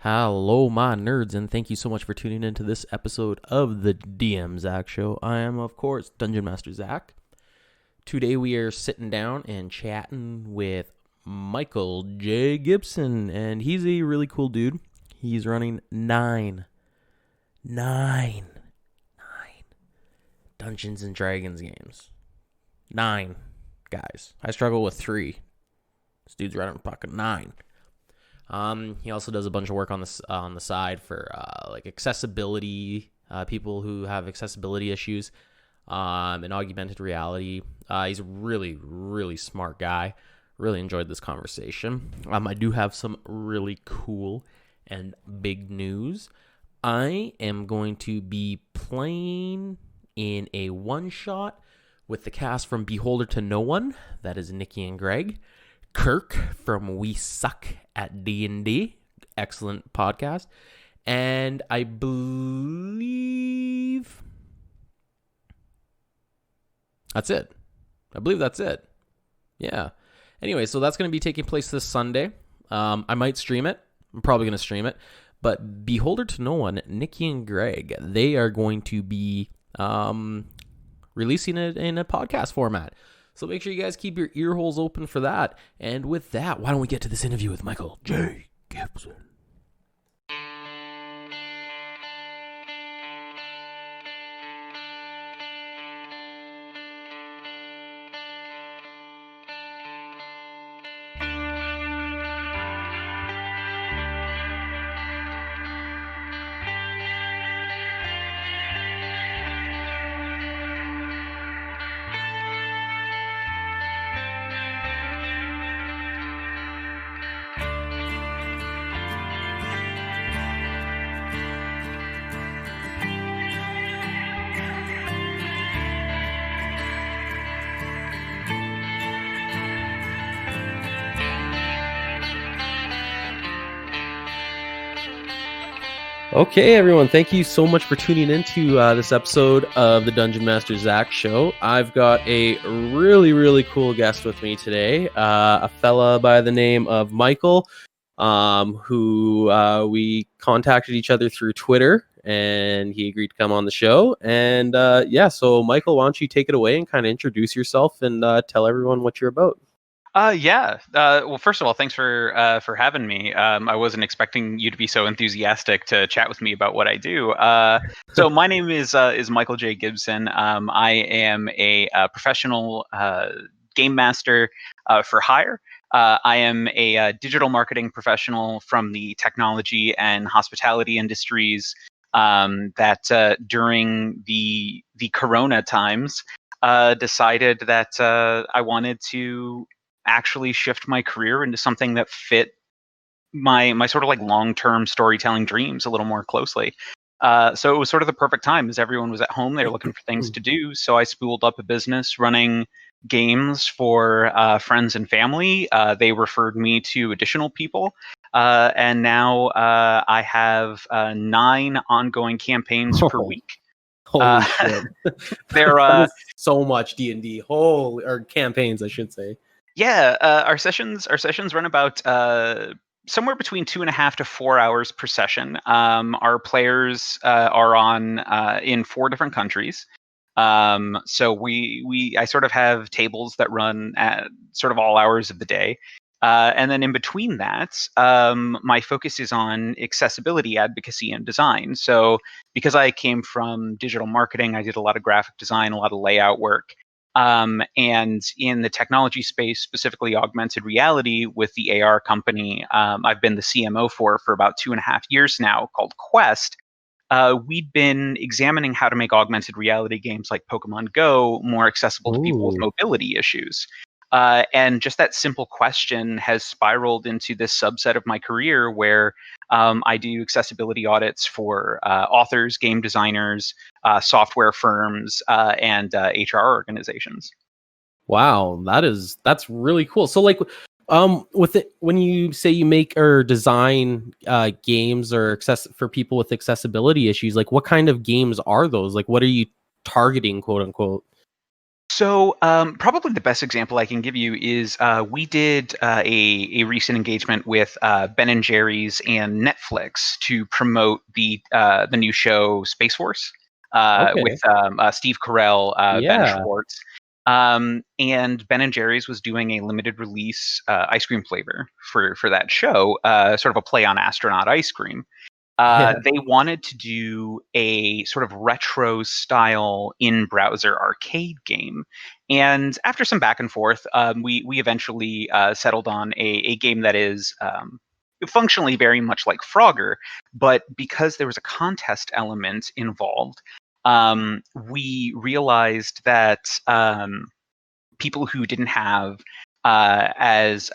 Hello, my nerds, and thank you so much for tuning into this episode of the Zack Show. I am, of course, Dungeon Master Zack. Today we are sitting down and chatting with Michael J Gibson, and he's a really cool dude. He's running nine Dungeons and Dragons games. 9, guys. I struggle with 3. This dude's running fucking 9. He also does a bunch of work on the side for like accessibility, people who have accessibility issues, and augmented reality. He's a really, really smart guy. Really enjoyed this conversation. I do have some really cool and big news. I am going to be playing in a one-shot with the cast from Beholder to No One. That is Nikki and Greg. Kirk from We Suck at D&D. Excellent podcast. And I believe that's it. Yeah. Anyway, so that's going to be taking place this Sunday. I might stream it. I'm probably going to stream it. But Beholder to No One, Nikki and Greg, they are going to be releasing it in a podcast format. So make sure you guys keep your ear holes open for that. And with that, why don't we get to this interview with Michael J Gibson? Okay, everyone, thank you so much for tuning into this episode of the Dungeon Master Zack Show. I've got a really, really cool guest with me today, a fella by the name of Michael, who we contacted each other through Twitter, and he agreed to come on the show. And so Michael, why don't you take it away and kind of introduce yourself and tell everyone what you're about? Well, first of all, thanks for having me. I wasn't expecting you to be so enthusiastic to chat with me about what I do. So my name is Michael J Gibson. I am a professional game master for hire. I am a digital marketing professional from the technology and hospitality industries. That during the Corona times, decided that I wanted to actually shift my career into something that fit my sort of like long-term storytelling dreams a little more closely. So it was sort of the perfect time as everyone was at home. They were looking for things to do. So I spooled up a business running games for friends and family. They referred me to additional people. And now I have 9 ongoing campaigns per week. Holy shit. They're so much D&D. Or campaigns, I should say. Yeah, our sessions run about somewhere between 2.5 to 4 hours per session. Our players are on in 4 different countries. So I sort of have tables that run at sort of all hours of the day. And then in between that, my focus is on accessibility, advocacy, and design. So because I came from digital marketing, I did a lot of graphic design, a lot of layout work. And in the technology space, specifically augmented reality with the AR company, I've been the CMO for about 2.5 years now, called Quest. We'd been examining how to make augmented reality games like Pokemon Go more accessible to people with mobility issues. And just that simple question has spiraled into this subset of my career where I do accessibility audits for authors, game designers, software firms, and HR organizations. Wow, that's really cool. So like with it, when you say you make or design games or for people with accessibility issues, like what kind of games are those? Like what are you targeting, quote unquote? So, probably the best example I can give you is we did a recent engagement with Ben and Jerry's and Netflix to promote the new show Space Force with Okay. Steve Carell, Ben Yeah. Schwartz, and Ben and Jerry's was doing a limited release ice cream flavor for that show, sort of a play on astronaut ice cream. Yeah. They wanted to do a sort of retro style in-browser arcade game, and after some back and forth, we eventually settled on a game that is functionally very much like Frogger, but because there was a contest element involved, we realized that people who didn't have as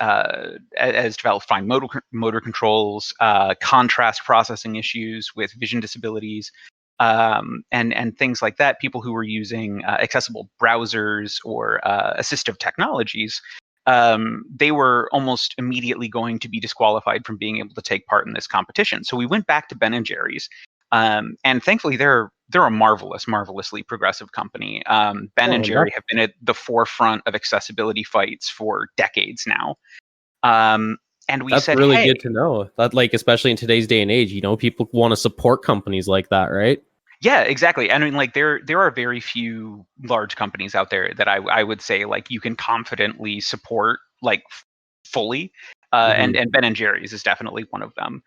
developed fine motor controls, contrast processing issues with vision disabilities, and things like that. People who were using accessible browsers or assistive technologies, they were almost immediately going to be disqualified from being able to take part in this competition. So we went back to Ben and Jerry's, and thankfully they're a marvelously progressive company. Ben and Oh, Jerry have been at the forefront of accessibility fights for decades now. Um, and we that's said, really hey, good to know. That, like, especially in today's day and age, people want to support companies like that, right? yeah, exactly. I mean, like there are very few large companies out there that I would say like you can confidently support like fully, Hmm. and Ben and Jerry's is definitely one of them.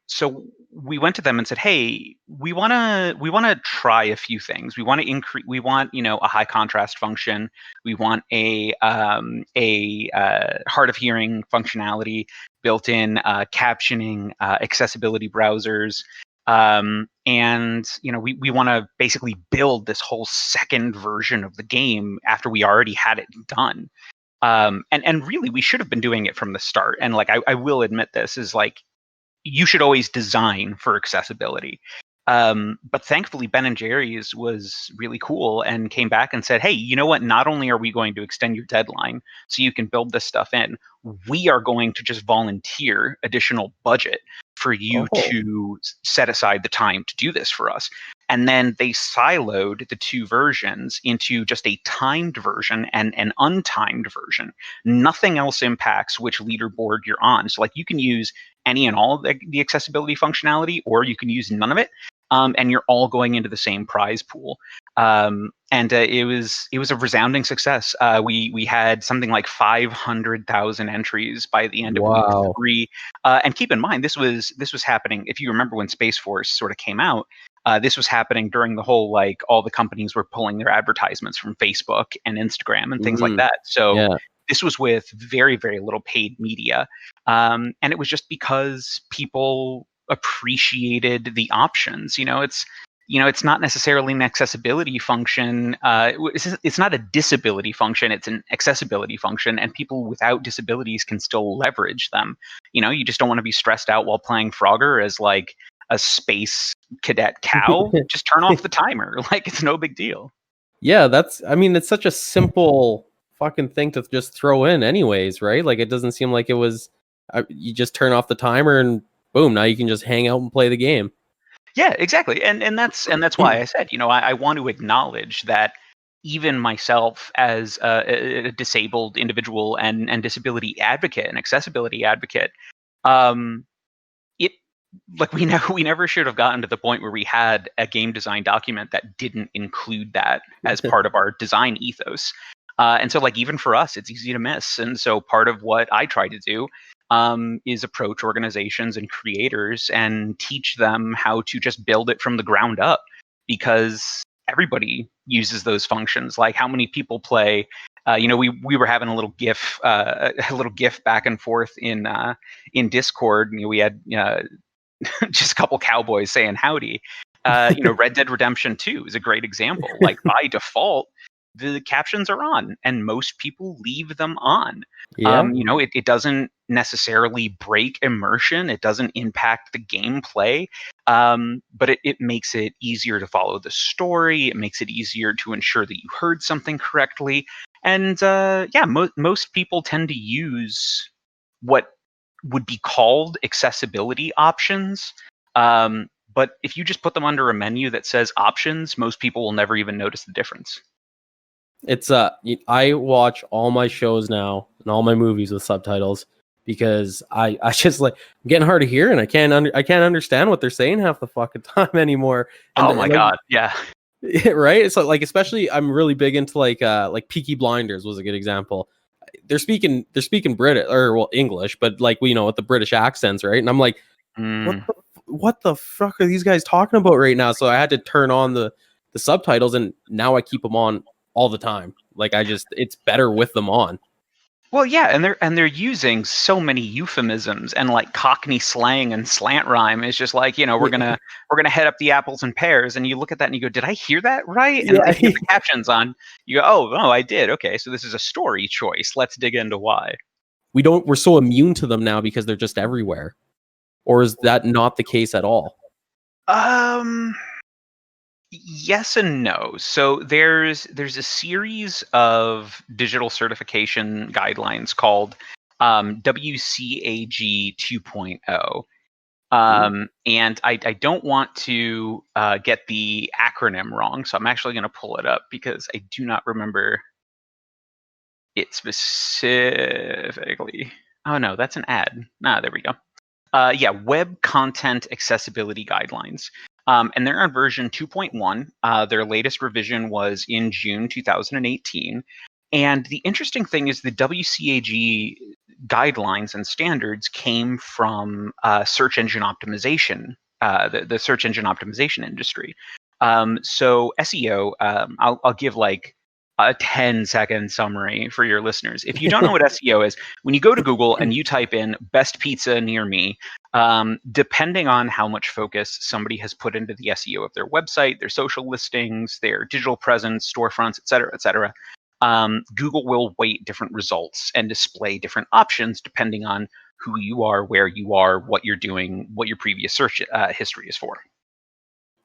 So we went to them and said, "Hey, we wanna try a few things. We want to increase. We want a high contrast function. We want a hard of hearing functionality, built-in captioning, accessibility browsers." And we want to basically build this whole second version of the game after we already had it done. And really we should have been doing it from the start. And like I will admit this is like you should always design for accessibility. But thankfully, Ben and Jerry's was really cool and came back and said, "Hey, you know what? Not only are we going to extend your deadline so you can build this stuff in, we are going to just volunteer additional budget for you Oh, to set aside the time to do this for us." And then they siloed the two versions into just a timed version and an untimed version. Nothing else impacts which leaderboard you're on. So, like, you can use any and all of the accessibility functionality, or you can use none of it, and you're all going into the same prize pool. And it was a resounding success. We had something like 500,000 entries by the end of week wow. 3. And keep in mind, this was happening. If you remember when Space Force sort of came out, this was happening during the whole like all the companies were pulling their advertisements from Facebook and Instagram and things like Hmm. that. So Yeah. this was with very very little paid media, and it was just because people appreciated the options. It's not necessarily an accessibility function. It's not a disability function. It's an accessibility function, and people without disabilities can still leverage them. You just don't want to be stressed out while playing Frogger as like a space cadet cow. Just turn off the timer. Like it's no big deal. Yeah, I mean, it's such a simple fucking thing to just throw in anyways, right? Like, it doesn't seem like it was, you just turn off the timer and boom, now you can just hang out and play the game. Yeah, exactly. And that's why I said, I want to acknowledge that even myself as a disabled individual and disability advocate and accessibility advocate, um, it like we never should have gotten to the point where we had a game design document that didn't include that as part of our design ethos. And so like even for us, it's easy to miss. And so part of what I try to do is approach organizations and creators and teach them how to just build it from the ground up, because everybody uses those functions. Like how many people play we were having a little gif back and forth in Discord. We had just a couple cowboys saying howdy. Red Dead Redemption 2 is a great example. Like by default, the captions are on, and most people leave them on. Yeah. It doesn't necessarily break immersion. It doesn't impact the gameplay, but it makes it easier to follow the story. It makes it easier to ensure that you heard something correctly. And yeah, most people tend to use what would be called accessibility options. But if you just put them under a menu that says options, most people will never even notice the difference. It's I watch all my shows now and all my movies with subtitles because I just like I'm getting hard to hear and I can't understand what they're saying half the fucking time anymore. Oh And my like god, yeah. right, so like especially I'm really big into like Peaky Blinders was a good example. They're speaking British or well English, but like with the British accents, right? And I'm like, what Mm. what the fuck are these guys talking about right now? So I had to turn on the subtitles, and now I keep them on all the time. Like it's better with them on. Well, yeah, and they're using so many euphemisms and like Cockney slang and slant rhyme. It's just like, we're gonna head up the apples and pears, and you look at that and you go, did I hear that right? And Yeah, if you have the captions on, you go, oh, I did. Okay, so this is a story choice. Let's dig into why. we're so immune to them now because they're just everywhere. Or is that not the case at all? Um, yes and no. So there's a series of digital certification guidelines called WCAG 2.0. And I don't want to get the acronym wrong, so I'm actually going to pull it up because I do not remember it specifically. Oh no, that's an ad. There we go. Yeah, Web Content Accessibility Guidelines. And they're on version 2.1. Their latest revision was in June 2018. And the interesting thing is the WCAG guidelines and standards came from search engine optimization, the search engine optimization industry. So SEO, I'll give like a 10-second summary for your listeners. If you don't know what SEO is, when you go to Google and you type in best pizza near me, depending on how much focus somebody has put into the SEO of their website, their social listings, their digital presence, storefronts, et cetera, Google will weight different results and display different options depending on who you are, where you are, what you're doing, what your previous search history is for.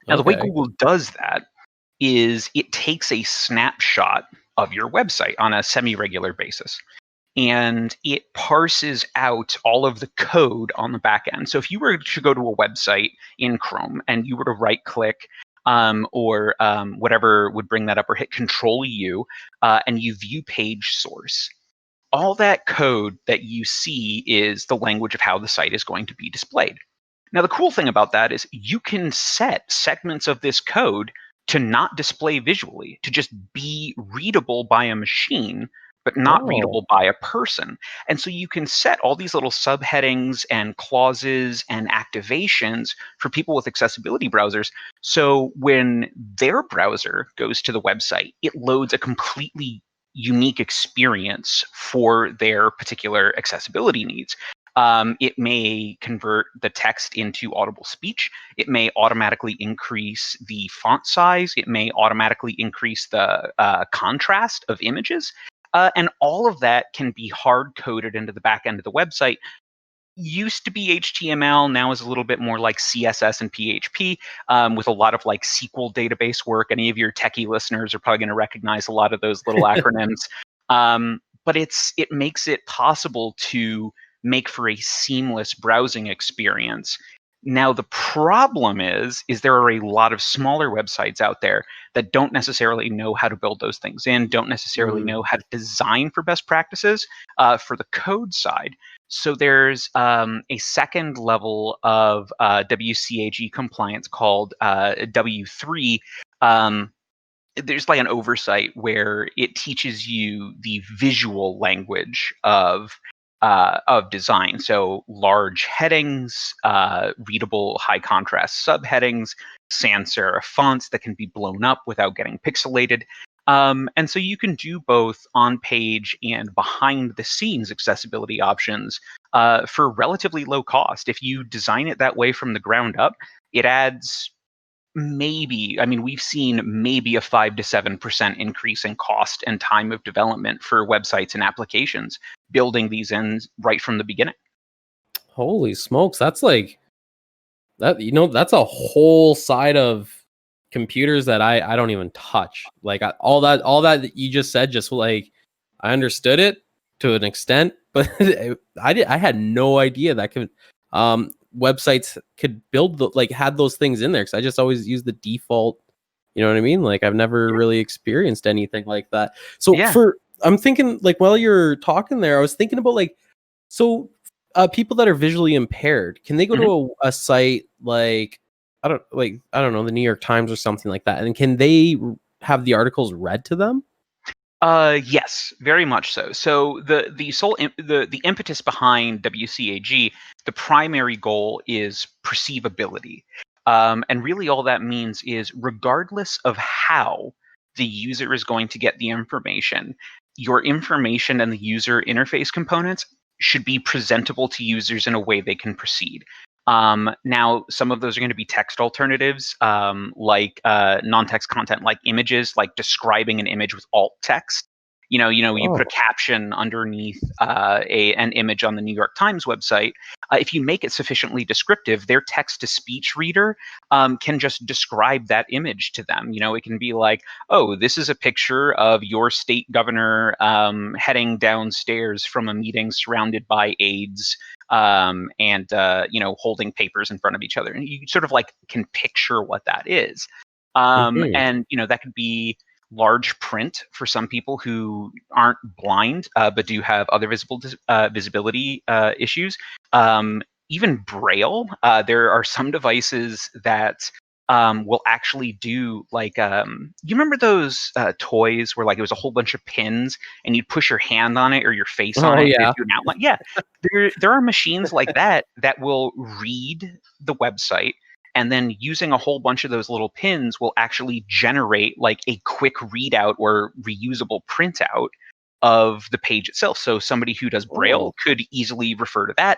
Now, the way Okay. Google does that is it takes a snapshot of your website on a semi-regular basis and it parses out all of the code on the back end. So if you were to go to a website in Chrome and you were to right click or whatever would bring that up or hit Control U and you view page source, all that code that you see is the language of how the site is going to be displayed. Now, the cool thing about that is you can set segments of this code to not display visually, to just be readable by a machine, but not Oh, readable by a person. And so you can set all these little subheadings and clauses and activations for people with accessibility browsers. So when their browser goes to the website, it loads a completely unique experience for their particular accessibility needs. It may convert the text into audible speech. It may automatically increase the font size. It may automatically increase the contrast of images. And all of that can be hard coded into the back end of the website. Used to be HTML, now is a little bit more like CSS and PHP with a lot of like SQL database work. Any of your techie listeners are probably going to recognize a lot of those little acronyms. But it makes it possible to make for a seamless browsing experience. Now the problem is there are a lot of smaller websites out there that don't necessarily know how to build those things in, don't necessarily know how to design for best practices for the code side. So there's a second level of WCAG compliance called W3. There's like an oversight where it teaches you the visual language of design. So large headings, readable high contrast subheadings, sans serif fonts that can be blown up without getting pixelated. And so you can do both on page and behind the scenes accessibility options for relatively low cost. If you design it that way from the ground up, it adds we've seen maybe a 5 to 7% increase in cost and time of development for websites and applications building these in right from the beginning. holy smokes! That's like that. That's a whole side of computers that I don't even touch. Like all that you just said, just like I understood it to an extent, but I had no idea that could websites could build like had those things in there because I just always use the default You know what I mean? Like I've never really experienced anything like that. So Yeah. I'm thinking like while you're talking there, I was thinking about like so people that are visually impaired, can they go Mhm. to a site like I don't know, the New York Times or something like that, and can they have the articles read to them? Yes, very much so. So the sole the impetus behind WCAG, the primary goal is perceivability, and really all that means is regardless of how the user is going to get the information, your information and the user interface components should be presentable to users in a way they can proceed. Now, some of those are going to be text alternatives, like non-text content, like images, like describing an image with alt text. You put a Oh. caption underneath an image on the New York Times website. If you make it sufficiently descriptive, their text-to-speech reader can just describe that image to them. It can be like, "Oh, this is a picture of your state governor heading downstairs from a meeting surrounded by aides." And holding papers in front of each other, and you sort of like can picture what that is. Mhm. And that could be large print for some people who aren't blind but do have other visibility issues. Even braille. There are some devices that will actually do like you remember those toys where like it was a whole bunch of pins and you'd push your hand on it or your face on Oh it and it'd yeah. do an outline. Yeah, there are machines like that that will read the website, and then using a whole bunch of those little pins will actually generate like a quick readout or reusable printout of the page itself. So somebody who does braille Oh. could easily refer to that.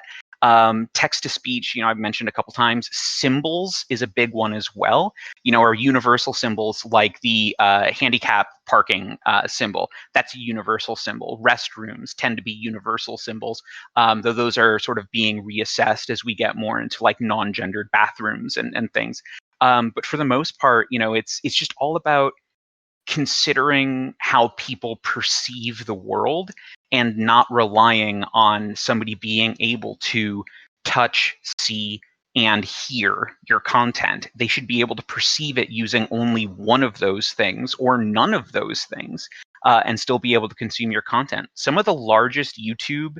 Text to speech, I've mentioned a couple times. Symbols is a big one as well. Are universal symbols like the handicap parking symbol. That's a universal symbol. Restrooms tend to be universal symbols, though those are sort of being reassessed as we get more into like non-gendered bathrooms and things. But for the most part, it's just all about considering how people perceive the world and not relying on somebody being able to touch, see, and hear your content. They should be able to perceive it using only one of those things or none of those things, and still be able to consume your content. Some of the largest YouTube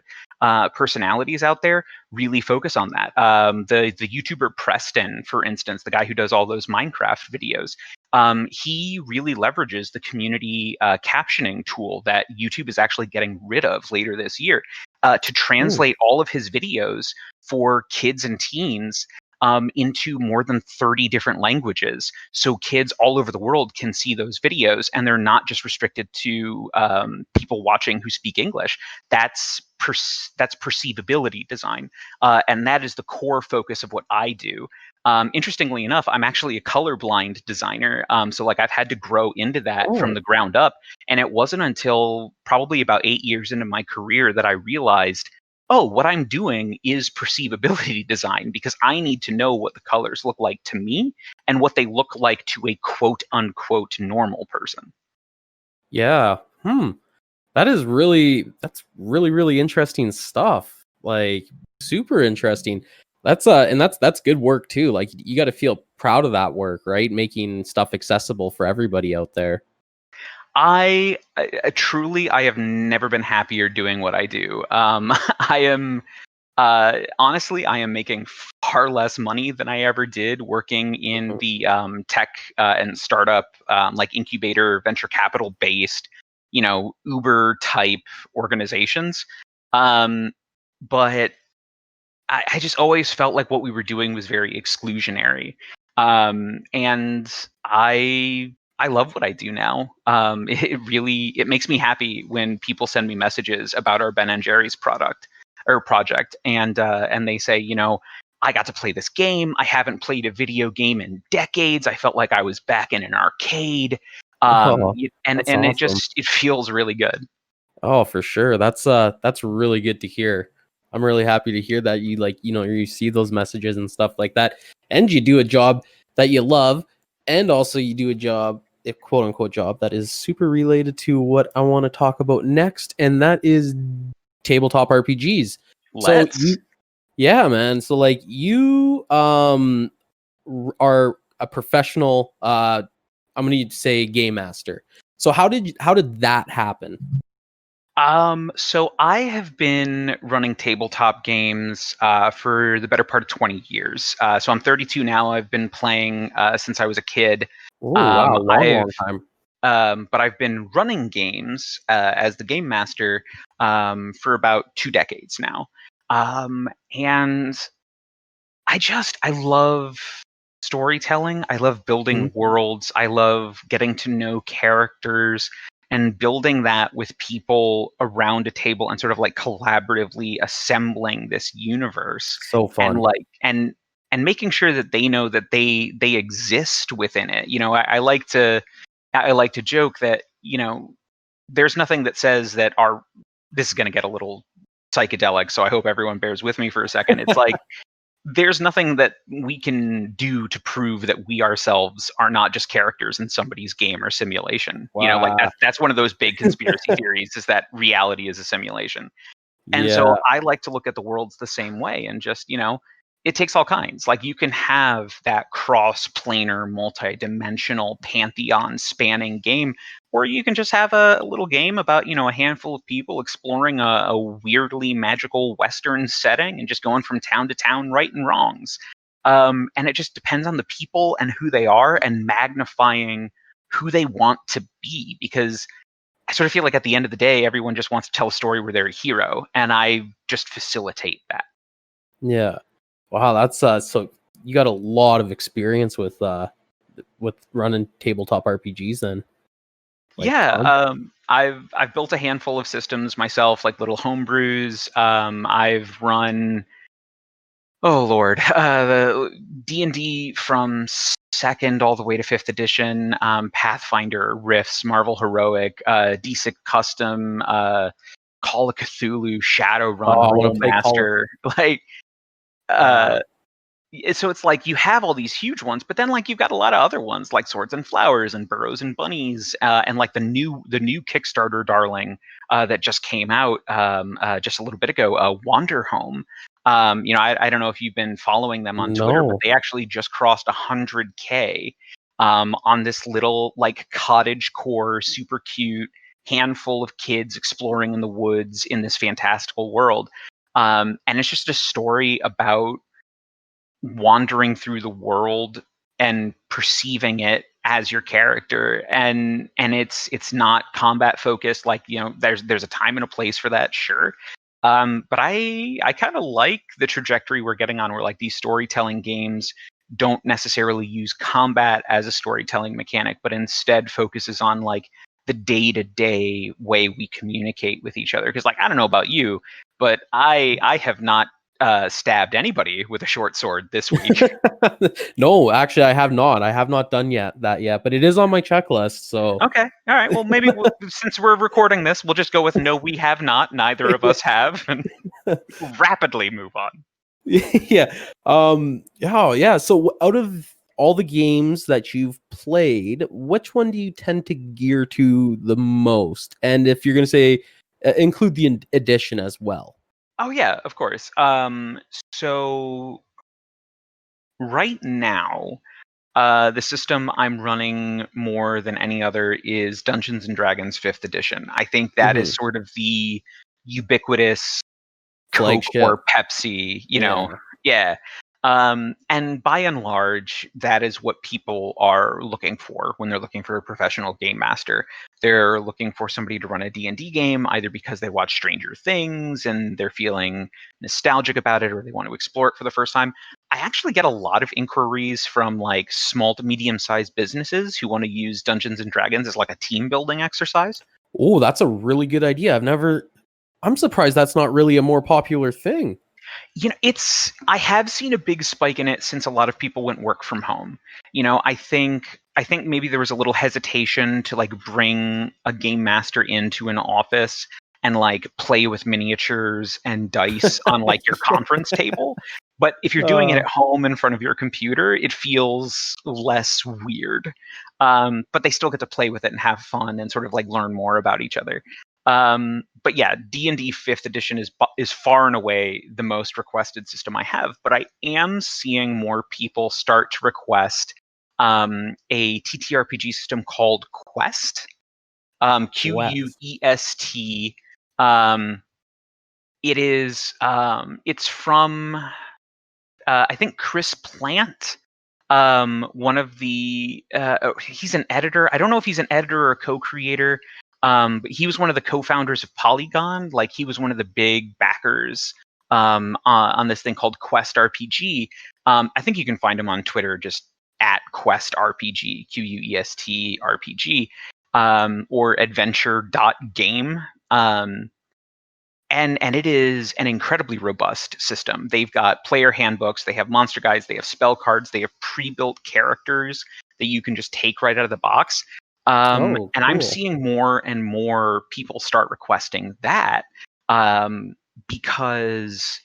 personalities out there really focus on that. The YouTuber Preston, for instance, the guy who does all those Minecraft videos, he really leverages the community captioning tool that YouTube is actually getting rid of later this year to Ooh. translate all of his videos for kids and teens into more than 30 different languages. So kids all over the world can see those videos and they're not just restricted to people watching who speak English. That's perceivability design. And that is the core focus of what I do. Interestingly enough, I'm actually a colorblind designer. So like I've had to grow into that from Oh. the ground up. And it wasn't until probably about 8 years into my career that I realized, oh, what I'm doing is perceivability design because I need to know what the colors look like to me and what they look like to a quote unquote normal person. Yeah. That's really, really interesting stuff. Like super interesting. That's good work too. Like you got to feel proud of that work, right? Making stuff accessible for everybody out there. Truly, I have never been happier doing what I do. I am honestly, I am making far less money than I ever did working in Mhm. the tech and startup, like incubator, venture capital based, Uber type organizations. Um, but I just always felt like what we were doing was very exclusionary. And I love what I do now. It makes me happy when people send me messages about our Ben and Jerry's product or project, and they say, I got to play this game. I haven't played a video game in decades. I felt like I was back in an arcade. Oh, And that's and awesome. it feels really good. Oh, for sure. That's really good to hear. I'm really happy to hear that you you see those messages and stuff like that. And you do a job that you love, and also you do a job, a quote unquote job that is super related to what I want to talk about next, and that is tabletop RPGs. So Let's. you yeah, man. So like you are a professional I'm gonna say game master. So how did that happen? So I have been running tabletop games for the better part of 20 years. So I'm 32 now. I've been playing since I was a kid. Oh wow, long time. But I've been running games as the game master for about 2 decades now. And I love storytelling. I love building worlds. I love getting to know characters and building that with people around a table and sort of like collaboratively assembling this universe So and fun. and making sure that they know that they exist within it. I like to joke that, there's nothing that says that this is going to get a little psychedelic, so I hope everyone bears with me for a second. It's like there's nothing that we can do to prove that we ourselves are not just characters in somebody's game or simulation. Like Wow. that's one of those big conspiracy theories, is that reality is a simulation. And Yeah. so I like to look at the worlds the same way, and just, it takes all kinds. Like, you can have that cross-planar, multi-dimensional, pantheon spanning game, or you can just have a little game about, a handful of people exploring a weirdly magical Western setting and just going from town to town, right and wrongs. And it just depends on the people and who they are, and magnifying who they want to be, because I sort of feel like at the end of the day, everyone just wants to tell a story where they're a hero, and I just facilitate that. Yeah. Wow, that's so you got a lot of experience with running tabletop RPGs then. Like Yeah, tons. I've built a handful of systems myself, like little homebrews. I've run, oh Lord, the D&D from second all the way to fifth edition, Pathfinder, Rifts, Marvel Heroic, DSiC Custom, Call of Cthulhu, Oh, Shadowrun, I want to play Call of. Rolemaster, like. Wow. Uh, so it's like you have all these huge ones, but then like you've got a lot of other ones like Swords and Flowers and Burrows and Bunnies, and like the new Kickstarter darling that just came out just a little bit ago, Wander Home. I don't know if you've been following them on Twitter, but No. they actually just crossed 100K on this little like cottage core, super cute handful of kids exploring in the woods in this fantastical world. And it's just a story about wandering through the world and perceiving it as your character, and it's not combat focused. Like, there's a time and a place for that, sure. But I kind of like the trajectory we're getting on, where like these storytelling games don't necessarily use combat as a storytelling mechanic, but instead focuses on like the day-to-day way we communicate with each other. Because, like, I don't know about you, but I have not stabbed anybody with a short sword this week. No, actually, I have not. I have not done that yet, but it is on my checklist. So Okay, all right. Well, maybe since we're recording this, we'll just go with no, we have not. Neither of us have, and rapidly move on. yeah. Yeah. So out of all the games that you've played, which one do you tend to gear to the most? And if you're going to say include the edition as well. Oh yeah, of course. So right now, the system I'm running more than any other is Dungeons and Dragons 5th edition. I think that is sort of the ubiquitous Coke Flagship. or Pepsi, Yeah. yeah. And by and large, that is what people are looking for when they're looking for a professional game master. They're looking for somebody to run a D&D game, either because they watch Stranger Things and they're feeling nostalgic about it, or they want to explore it for the first time. I actually get a lot of inquiries from like small to medium-sized businesses who want to use Dungeons and Dragons as like a team building exercise. Oh, that's a really good idea. I'm surprised that's not really a more popular thing. I have seen a big spike in it since a lot of people went work from home. I think maybe there was a little hesitation to like bring a game master into an office and like play with miniatures and dice on like your conference table. But if you're doing it Uh, at home in front of your computer, it feels less weird. But they still get to play with it and have fun and sort of like learn more about each other. But yeah, D&D 5th edition is far and away the most requested system I have. But I am seeing more people start to request a TTRPG system called Quest. Quest. It is it's from I think Chris Plant. One of the he's an editor. I don't know if he's an editor or a co-creator. But he was one of the co-founders of Polygon. Like he was one of the big backers on this thing called Quest RPG. I think you can find him on Twitter just at Quest RPG, Quest RPG, or adventure.game. And it is an incredibly robust system. They've got player handbooks, they have monster guides, they have spell cards, they have pre-built characters that you can just take right out of the box. Oh, and I'm cool. seeing more and more people start requesting that because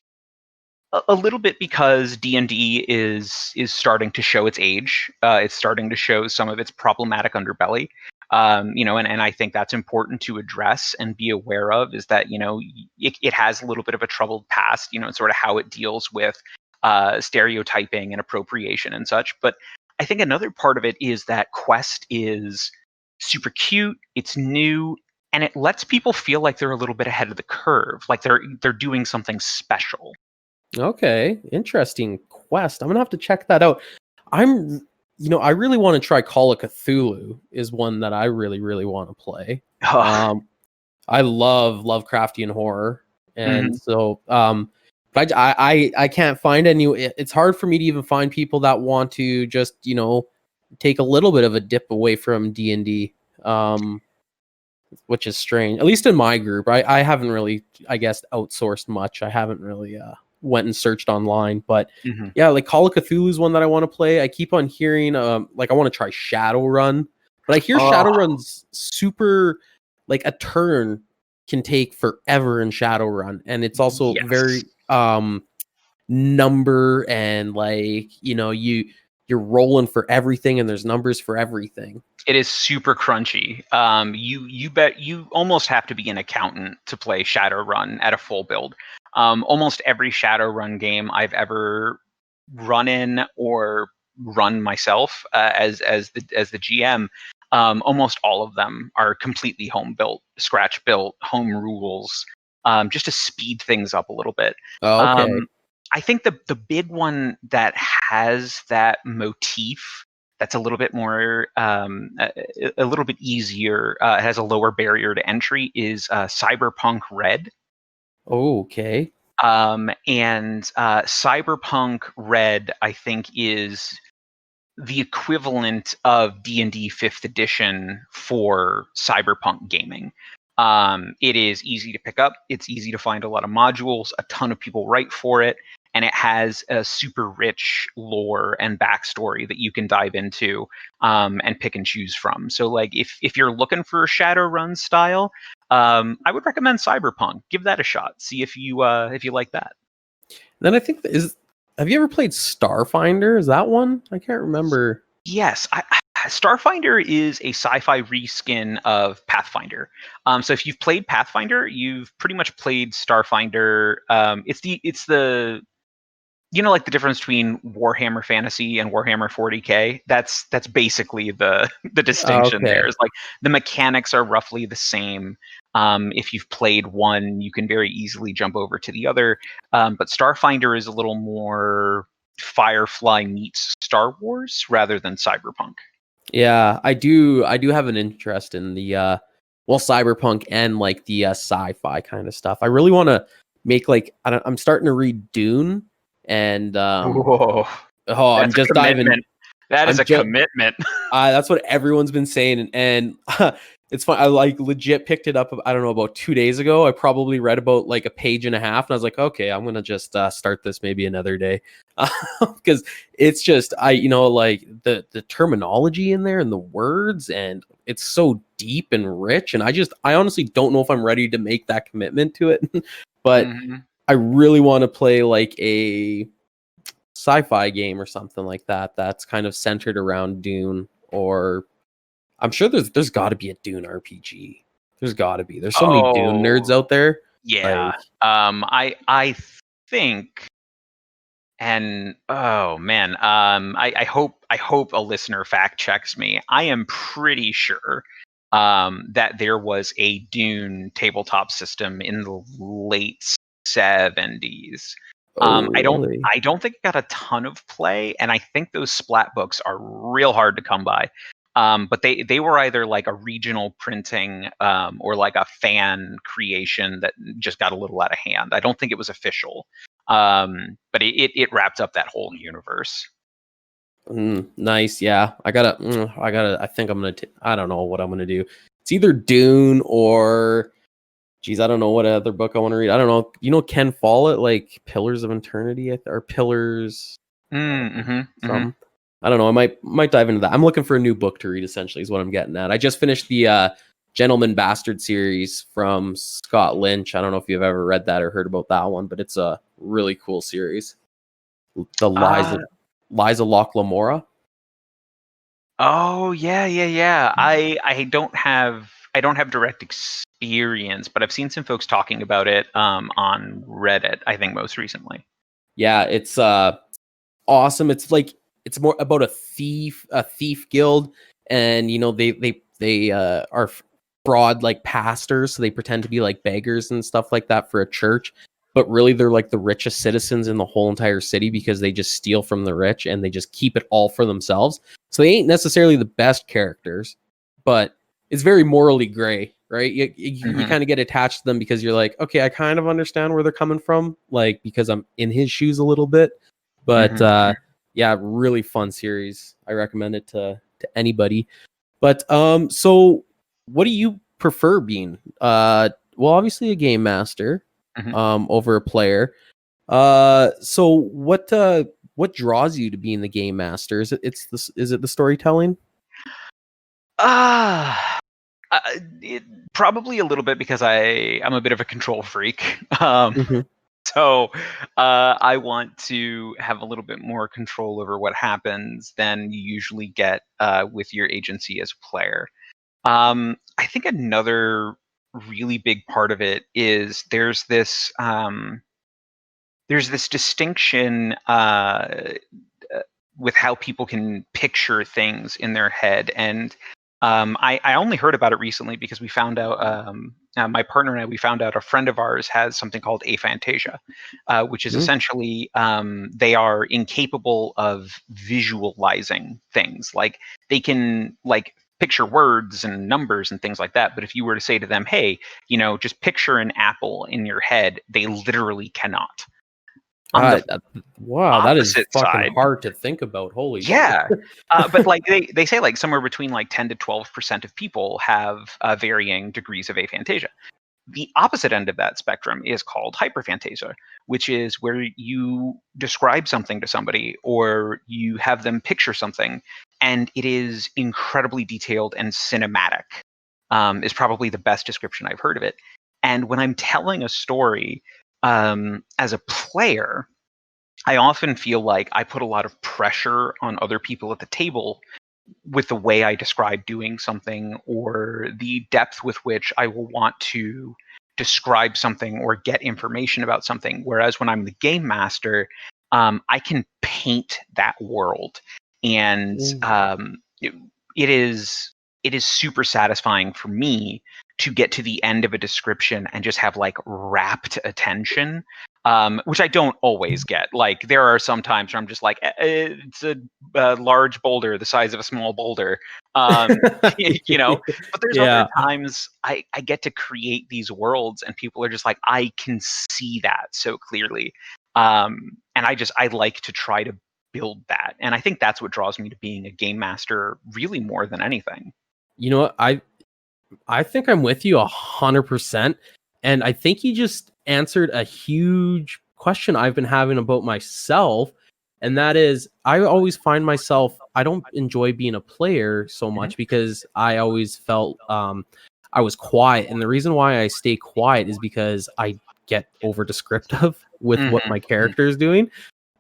a little bit because D&D is starting to show its age. It's starting to show some of its problematic underbelly. And I think that's important to address and be aware of, is that, it has a little bit of a troubled past, and sort of how it deals with stereotyping and appropriation and such. But I think another part of it is that Quest is super cute, it's new, and it lets people feel like they're a little bit ahead of the curve, like they're doing something special. Okay, interesting. Quest. I'm gonna have to check that out. I really want to try Call of Cthulhu. Is one that I really, really want to play. I love Lovecraftian horror, and so but I can't find any. It's hard for me to even find people that want to just take a little bit of a dip away from D&D, which is strange. At least in my group, I haven't really, I guess, outsourced much. I haven't really went and searched online, but yeah, like Call of Cthulhu is one that I want to play. I keep on hearing like I want to try Shadowrun, but I hear Shadowrun's super, like a turn can take forever in Shadowrun, and it's also very number, and like you're rolling for everything, and there's numbers for everything. It is super crunchy. You bet you almost have to be an accountant to play Shadowrun at a full build. Almost every Shadowrun game I've ever run in or run myself as the GM, almost all of them are completely home built, scratch built, home rules, just to speed things up a little bit. Okay. I think the big one that has that motif that's a little bit more a little bit easier, has a lower barrier to entry, is Cyberpunk Red. Okay. And Cyberpunk Red, I think, is the equivalent of D&D 5th edition for cyberpunk gaming. It is easy to pick up. It's easy to find a lot of modules. A ton of people write for it. And it has a super rich lore and backstory that you can dive into and pick and choose from. So, like, if you're looking for a Shadowrun style, I would recommend Cyberpunk. Give that a shot. See if you like that. Then I think have you ever played Starfinder? Is that one? I can't remember. Yes, Starfinder is a sci-fi reskin of Pathfinder. So if you've played Pathfinder, you've pretty much played Starfinder. It's the like the difference between Warhammer Fantasy and Warhammer 40K. That's basically the distinction there. Is like the mechanics are roughly the same. If you've played one, you can very easily jump over to the other. But Starfinder is a little more Firefly meets Star Wars rather than Cyberpunk. Yeah, I do have an interest in the Cyberpunk and like the sci-fi kind of stuff. I really want to make I'm starting to read Dune, and Whoa. I'm just diving. That is a commitment. That's what everyone's been saying, and it's fun. I like legit picked it up, I don't know, about 2 days ago. I probably read about like a page and a half, and I was like, okay, I'm gonna just start this maybe another day, because it's just like the terminology in there and the words, and it's so deep and rich, and I honestly don't know if I'm ready to make that commitment to it, but I really want to play like a sci-fi game or something like that that's kind of centered around Dune, or I'm sure there's got to be a Dune RPG. There's got to be. There's so many Dune nerds out there. Yeah. I think And oh man, I hope a listener fact checks me. I am pretty sure that there was a Dune tabletop system in the late 70s. Oh, really? I don't think it got a ton of play, and I think those splat books are real hard to come by. But they were either like a regional printing or like a fan creation that just got a little out of hand. I don't think it was official. But it wrapped up that whole universe. Nice. Yeah. I think I don't know what I'm gonna do. It's either Dune or, geez, I don't know what other book I want to read. I don't know. You know, Ken Follett, like Pillars of Eternity or Pillars. Some. I don't know. I might dive into that. I'm looking for a new book to read. Essentially, is what I'm getting at. I just finished the Gentleman Bastard series from Scott Lynch. I don't know if you've ever read that or heard about that one, but it's a really cool series. The Liza Locke-Lamora. Oh yeah. I don't have direct experience, but I've seen some folks talking about it on Reddit. I think most recently. Yeah, it's awesome. It's like it's more about a thief guild, and you know they are fraud like pastors, so they pretend to be like beggars and stuff like that for a church, but really they're like the richest citizens in the whole entire city because they just steal from the rich and they just keep it all for themselves. So they ain't necessarily the best characters, but it's very morally gray, right? You kind of get attached to them because you're like, okay, I kind of understand where they're coming from, like because I'm in his shoes a little bit. But yeah, really fun series. I recommend it to anybody. But so what do you prefer being? Well, obviously a game master over a player. So what draws you to being the game master? Is it the storytelling? Probably a little bit because I'm a bit of a control freak. Mm-hmm. So I want to have a little bit more control over what happens than you usually get with your agency as a player. I think another really big part of it is there's this distinction with how people can picture things in their head. And I only heard about it recently because we found out, my partner and I, we found out a friend of ours has something called aphantasia, which is essentially they are incapable of visualizing things. Like they can like picture words and numbers and things like that. But if you were to say to them, hey, just picture an apple in your head, they literally cannot. Wow, that is fucking side, hard to think about. Holy yeah. shit. But like they say like somewhere between like 10 to 12% of people have varying degrees of aphantasia. The opposite end of that spectrum is called hyperphantasia, which is where you describe something to somebody or you have them picture something and it is incredibly detailed and cinematic, is probably the best description I've heard of it. And when I'm telling a story as a player, I often feel like I put a lot of pressure on other people at the table with the way I describe doing something or the depth with which I will want to describe something or get information about something. Whereas when I'm the game master, I can paint that world, and it is super satisfying for me to get to the end of a description and just have like rapt attention, which I don't always get. Like there are some times where I'm just like, it's a large boulder the size of a small boulder, But there's other times I get to create these worlds and people are just like, I can see that so clearly, and I like to try to build that, and I think that's what draws me to being a game master really more than anything. You know what? I think I'm with you 100%. And I think you just answered a huge question I've been having about myself. And that is, I always find myself, I don't enjoy being a player so much because I always felt I was quiet. And the reason why I stay quiet is because I get over descriptive with what my character is doing.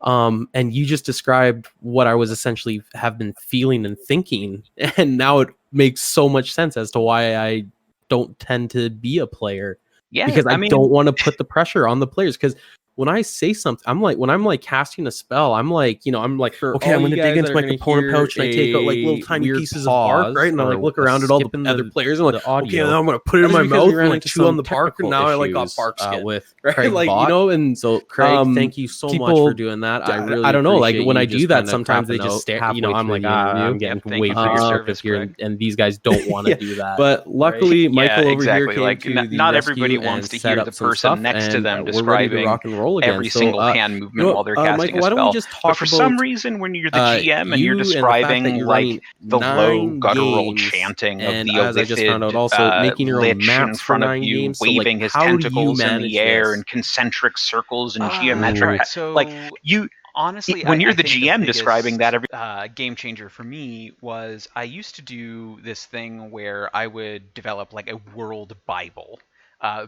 And you just described what I was essentially have been feeling and thinking. And now it makes so much sense as to why I don't tend to be a player. Yeah, because I don't want to put the pressure on the players. Because when I say something, I'm like, when I'm like casting a spell, I'm like, I'm like, for Okay, I'm all gonna you dig guys into that my are gonna component hear pouch and I take out like little a tiny weird pieces of bark, pause right? And I like or look a around at all skip the in other players and I'm like, the audio. okay, now I'm gonna put it in That my is because we mouth ran and like into chew on some the bark, and technical now I like got issues bark skin. with Right? Craig Like, Bot. and so Craig, thank you so much for people doing that. I really I don't know, like appreciate when you I do just that, kinda sometimes they crapping just out stare. halfway I'm through like, the interview. I'm getting Yep, thank way you too for your pumped service, if you're, Craig. and these guys don't want to do that. But luckily, Yeah, Michael over here exactly. came Like, to the not rescue everybody and wants to set hear up the some person stuff, next to and them we're ready to describing rock and roll again. every So, single hand movement while they're casting Michael, a why don't we spell. just But talk for some about reason, when you're the GM and you're you and the fact that describing you're like running the low 9 guttural games, chanting of and the as I just found out, Olithid also making your own lich in maps for front of 9 you, games. So, like, waving his how do you tentacles in the manage air this? in concentric circles and All geometric, right, so like you. honestly, When I you're the think the GM describing that, biggest game changer for me was I used to do this thing where I would develop like a world Bible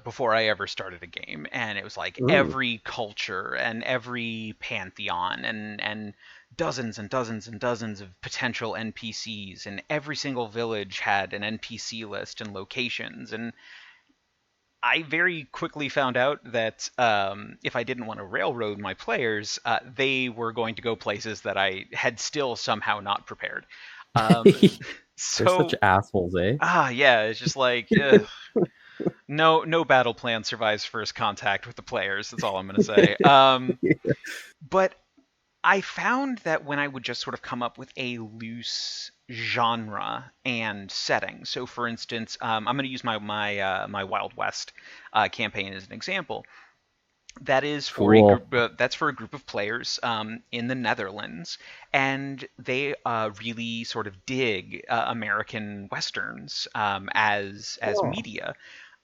before I ever started a game, and it was like Ooh. every culture and every pantheon and dozens and dozens and dozens of potential NPCs, and every single village had an NPC list and locations, and I very quickly found out that if I didn't want to railroad my players, they were going to go places that I had still somehow not prepared. Um, They're such so assholes, eh? yeah, it's just like ugh, no battle plan survives first contact with the players. That's all I'm gonna say. But I found that when I would just sort of come up with a loose genre and setting. So, for instance, I'm going to use my Wild West campaign as an example. That is for a Cool. group. That's for a group of players in the Netherlands, and they really sort of dig American westerns as Oh. media.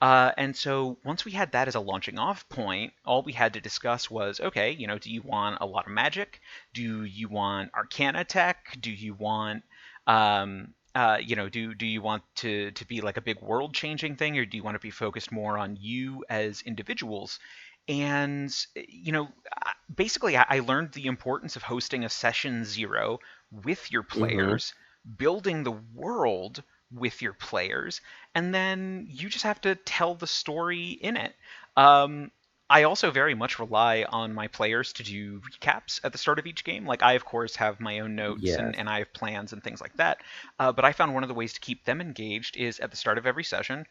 And so once we had that as a launching off point, all we had to discuss was, okay, do you want a lot of magic? Do you want Arcana tech? Do you want do you want to be like a big world changing thing, or do you want to be focused more on you as individuals? And basically, I learned the importance of hosting a session zero with your Mm-hmm. players, building the world with your players, and then you just have to tell the story in it. Um, I also very much rely on my players to do recaps at the start of each game. Like, I, of course, have my own notes Yes. and I have plans and things like that. But I found one of the ways to keep them engaged is at the start of every session,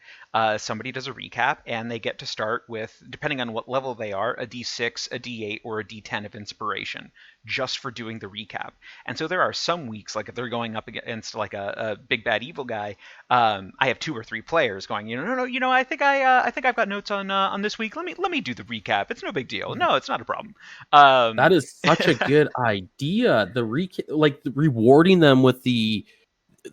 somebody does a recap, and they get to start with, depending on what level they are, a d6, a d8, or a d10 of inspiration, just for doing the recap. And so there are some weeks, like if they're going up against like a big bad evil guy, I have 2 or 3 players going, no, I think I think I've got notes on this week. Let me do the recap. It's no big deal. No, it's not a problem. That is such a good idea. Like rewarding them with the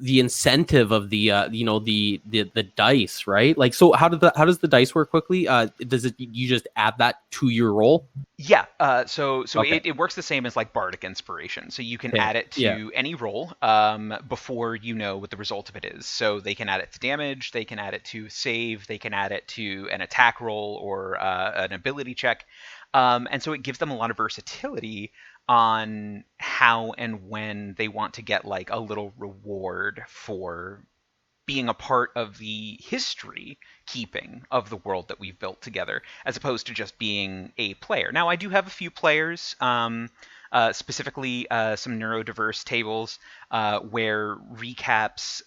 incentive of the dice, right? Like, so how does the dice work quickly? Does it, you just add that to your roll? Yeah, so Okay. it works the same as like bardic inspiration. So you can Okay. add it Yeah. to any roll before you know what the result of it is. So they can add it to damage, they can add it to save, they can add it to an attack roll or an ability check, and so it gives them a lot of versatility on how and when they want to get like a little reward for being a part of the history keeping of the world that we've built together, as opposed to just being a player. Now, I do have a few players, specifically some neurodiverse tables, where recaps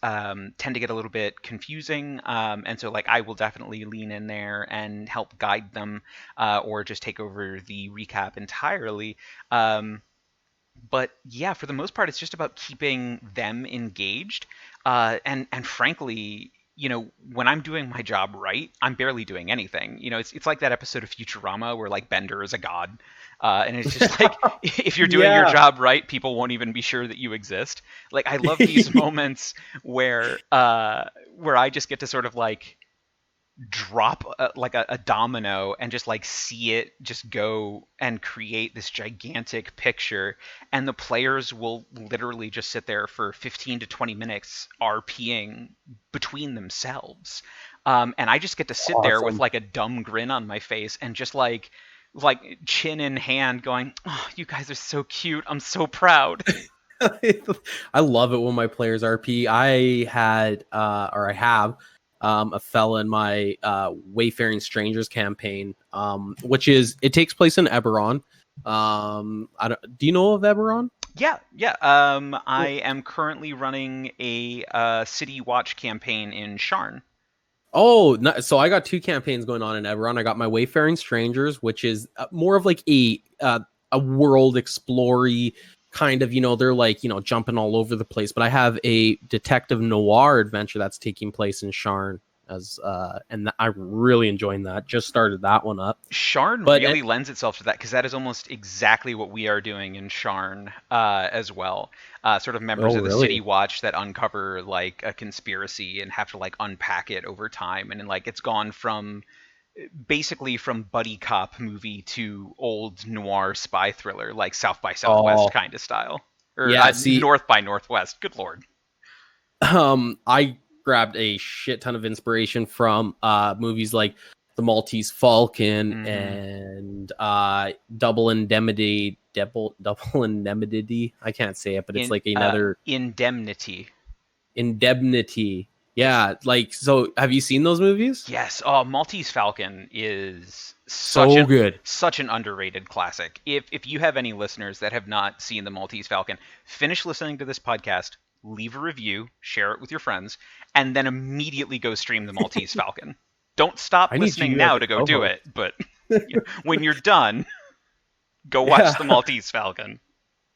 tend to get a little bit confusing, and so like I will definitely lean in there and help guide them, or just take over the recap entirely. But yeah, for the most part, it's just about keeping them engaged. And frankly, when I'm doing my job right, I'm barely doing anything. It's like that episode of Futurama where like Bender is a god, and it's just like if you're doing your Yeah. job right, people won't even be sure that you exist. Like, I love these moments where I just get to sort of like drop like a domino and just like see it just go and create this gigantic picture, and the players will literally just sit there for 15 to 20 minutes RPing between themselves, and I just get to sit there with Awesome. like a dumb grin on my face and just like chin in hand going, oh, you guys are so cute, I'm so proud. I love it when my players RP. I had or I have a fella in my Wayfaring Strangers campaign, which is it takes place in Eberron. Do you know of Eberron? Yeah, yeah. I am currently running a City Watch campaign in Sharn. Oh, no, so I got two campaigns going on in Eberron. I got my Wayfaring Strangers, which is more of like a world explory kind of, they're like, jumping all over the place. But I have a detective noir adventure that's taking place in Sharn I'm really enjoying that. Just started that one up. Sharn But really lends itself to that because that is almost exactly what we are doing in Sharn as well. Sort of members oh, of the City really? Watch that uncover like a conspiracy and have to like unpack it over time, and then, like it's gone from basically from buddy cop movie to old noir spy thriller, like South by Southwest Oh, kind of style, or yeah. See, North by Northwest. Good lord. I grabbed a shit ton of inspiration from movies like The Maltese Falcon and Double Indemnity. Double Indemnity. I can't say it, but it's like another Indemnity. Indemnity. Yeah, like, so have you seen those movies? Yes. Oh, Maltese Falcon is So good. such an underrated classic. If you have any listeners that have not seen the Maltese Falcon, finish listening to this podcast, leave a review, share it with your friends, and then immediately go stream the Maltese Falcon. Don't stop I need listening you now as to a go do co-host. it, but when you're done, go watch the Maltese Falcon.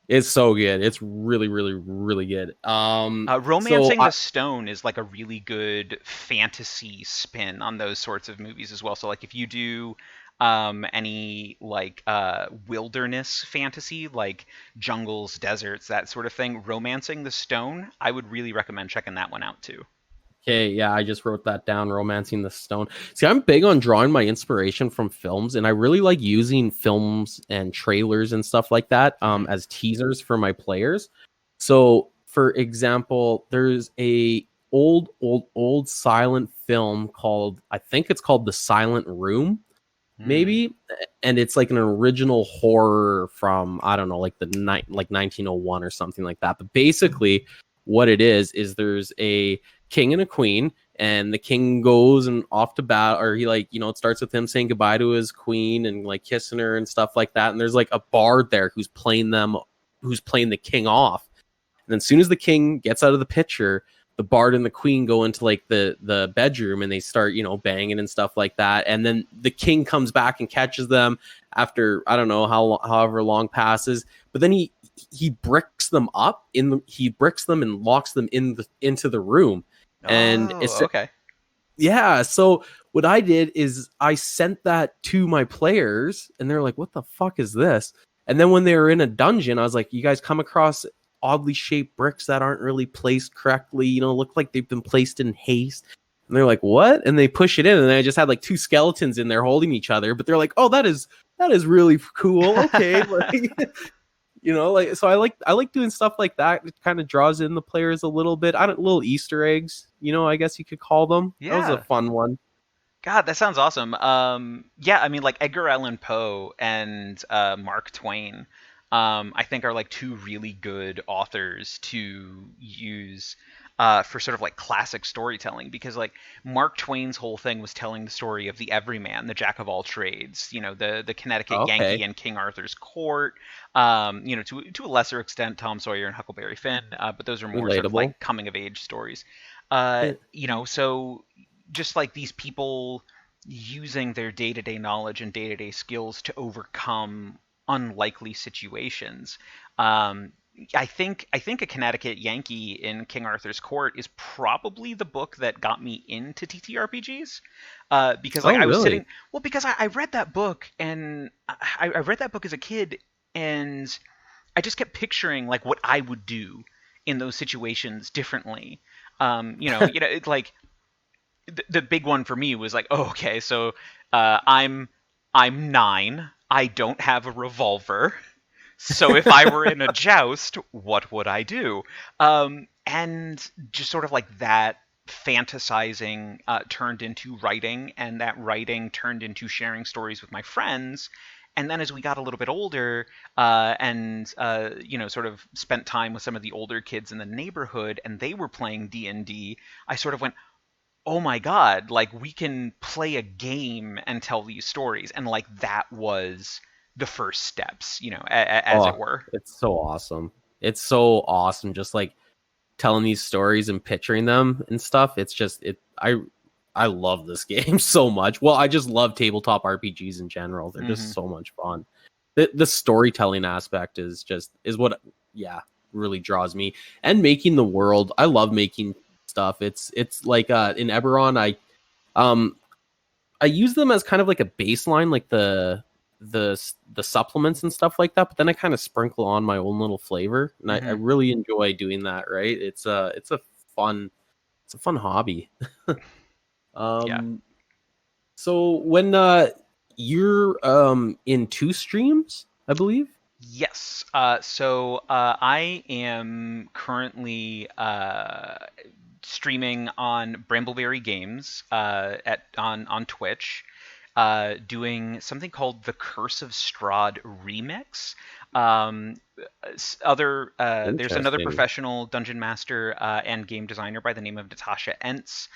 It's so good. It's really, really, really good. Romancing the Stone is like a really good fantasy spin on those sorts of movies as well. So like if you do any like wilderness fantasy, like jungles, deserts, that sort of thing, Romancing the Stone, I would really recommend checking that one out too. Okay, yeah, I just wrote that down, Romancing the Stone. See, I'm big on drawing my inspiration from films, and I really like using films and trailers and stuff like that as teasers for my players. So, for example, there's a old silent film called, I think it's called The Silent Room, maybe, and it's like an original horror from, I don't know, like like 1901 or something like that. But basically, what it is there's a king and a queen, and the king goes and off to battle, or he, like, it starts with him saying goodbye to his queen and like kissing her and stuff like that. And there's like a bard there who's playing the king off. And then as soon as the king gets out of the picture, the bard and the queen go into like the bedroom, and they start, banging and stuff like that. And then the king comes back and catches them after, I don't know however long passes. But then he bricks them up he bricks them and locks them into the room. And it's okay. Yeah, so what I did is I sent that to my players, and they're like, what the fuck is this? And then when they were in a dungeon, I was like, you guys come across oddly shaped bricks that aren't really placed correctly, look like they've been placed in haste. And they're like, what? And they push it in, and I just had like two skeletons in there holding each other, but they're like, oh, that is really cool. Okay. Like, so I like doing stuff like that. It kind of draws in the players a little bit. Little Easter eggs, I guess you could call them. Yeah. That was a fun one. God, that sounds awesome. Yeah, I mean, like Edgar Allan Poe and Mark Twain, I think are like two really good authors to use for sort of like classic storytelling, because like Mark Twain's whole thing was telling the story of the everyman, the jack of all trades, the Connecticut Yankee in King Arthur's court, to a lesser extent Tom Sawyer and Huckleberry Finn, but those are more sort of like coming of age stories. So just like these people using their day-to-day knowledge and day-to-day skills to overcome unlikely situations. I think A Connecticut Yankee in King Arthur's Court is probably the book that got me into TTRPGs. Because like I was sitting, because I read that book, and I read that book as a kid, and I just kept picturing like what I would do in those situations differently. It's like the big one for me was like, oh, okay, so I'm 9. I don't have a revolver. So if I were in a joust, what would I do? And just sort of like that fantasizing turned into writing, and that writing turned into sharing stories with my friends. And then as we got a little bit older, and sort of spent time with some of the older kids in the neighborhood, and they were playing D&D, I sort of went, oh my god, like we can play a game and tell these stories, and like that was the first steps, as it Oh, were. it's so awesome. It's so awesome just like telling these stories and picturing them and stuff. It's just I love this game so much. Well, I just love tabletop RPGs in general. They're Hmm. just so much fun. The storytelling aspect is what really draws me. And making the world. I love making stuff. It's like in Eberron um I use them as kind of like a baseline, like the supplements and stuff like that. But then I kind of sprinkle on my own little flavor, and I Hmm. really enjoy doing that. Right? Fun it's a fun hobby. Yeah. um, so when you're in two streams, I believe. Yes. So I am currently streaming on Brambleberry Games on Twitch, doing something called the Curse of Strahd Remix. Um, there's another Interesting. professional dungeon master and game designer by the name of Natasha Entz.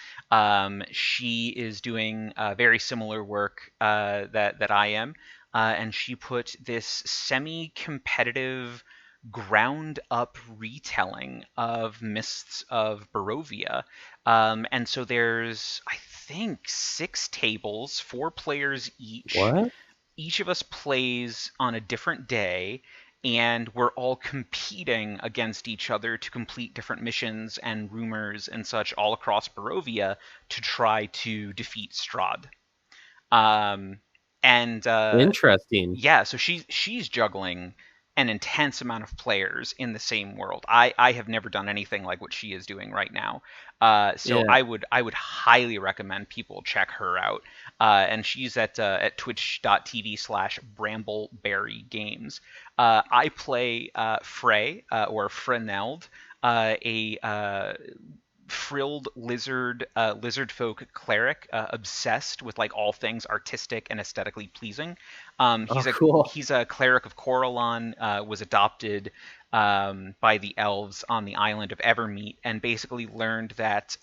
She is doing very similar work that I am, and she put this semi-competitive ground up retelling of Mists of Barovia. And so there's, I think, 6 tables, 4 players each. What? Each of us plays on a different day, and we're all competing against each other to complete different missions and rumors and such all across Barovia to try to defeat Strahd. Um, and Interesting. Yeah, so she's juggling an intense amount of players in the same world. I have never done anything like what she is doing right now. So Yeah. I would highly recommend people check her out. And she's at twitch.tv/Brambleberry Games. I play Frey or Freneld, a frilled lizard folk cleric, obsessed with like all things artistic and aesthetically pleasing. Oh, He's a cool. he's a cleric of Corellon, was adopted by the elves on the island of Evermeet, and basically learned that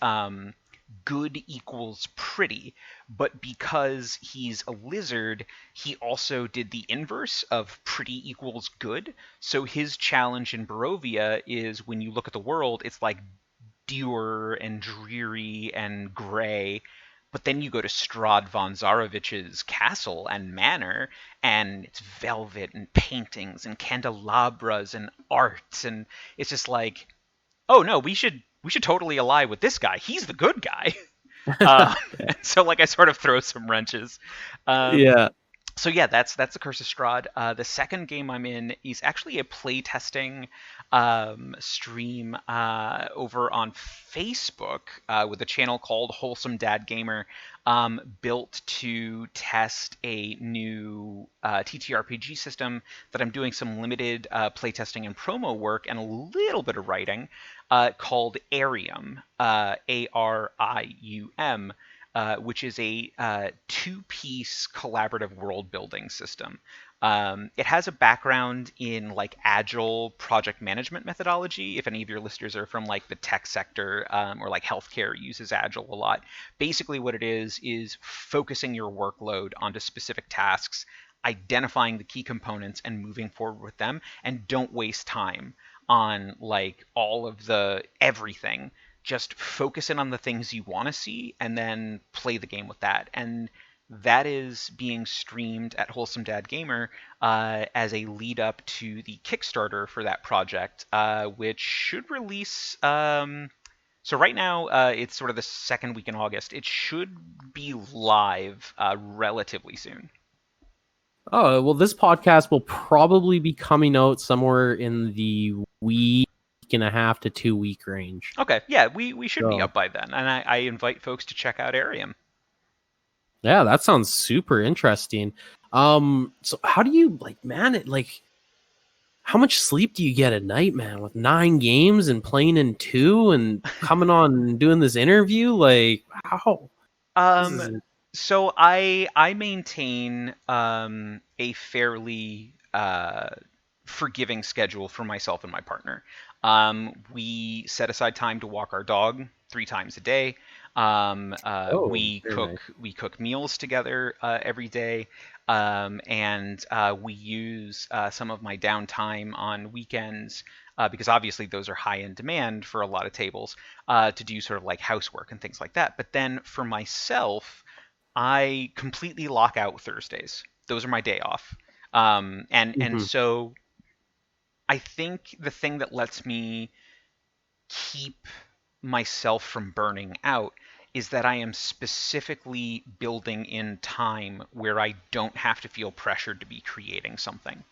good equals pretty, but because he's a lizard, he also did the inverse of pretty equals good. So his challenge in Barovia is, when you look at the world, it's like dour and dreary and gray. But then you go to Strahd von Zarovich's castle and manor, and it's velvet and paintings and candelabras and art, and it's just like, oh no, we should totally ally with this guy. He's the good guy. And so like I sort of throw some wrenches. Um, Yeah. so yeah, that's the Curse of Strahd. The second game I'm in is actually a playtesting stream over on Facebook with a channel called Wholesome Dad Gamer, built to test a new TTRPG system that I'm doing some limited playtesting and promo work and a little bit of writing, called Arium, Arium, which is a two-piece collaborative world-building system. It has a background in like agile project management methodology. If any of your listeners are from like the tech sector, or like healthcare uses agile a lot. Basically, what it is focusing your workload onto specific tasks, identifying the key components, and moving forward with them. And don't waste time on like all of the everything. Just focus in on the things you want to see and then play the game with that. And that is being streamed at Wholesome Dad Gamer as a lead up to the Kickstarter for that project, which should release. So right now, it's sort of the second week in August. It should be live relatively soon. Oh, well, this podcast will probably be coming out somewhere in the week and a half to 2 week range. Okay, yeah, we should be So, up by then, and I invite folks to check out Arium. yeah, that sounds super interesting. So how do you like, man, how much sleep do you get at night, man, with 9 games and playing in two and coming on and doing this interview? Like, how? This Um, is so I maintain a fairly forgiving schedule for myself and my partner. We set aside time to walk our dog 3 times a day. We very cook nice. we cook meals together every day, and we use some of my downtime on weekends because obviously those are high in demand for a lot of tables to do sort of like housework and things like that. But then for myself, I completely lock out Thursdays. Those are my day off. And Mhm. so I think the thing that lets me keep myself from burning out is that I am specifically building in time where I don't have to feel pressured to be creating something.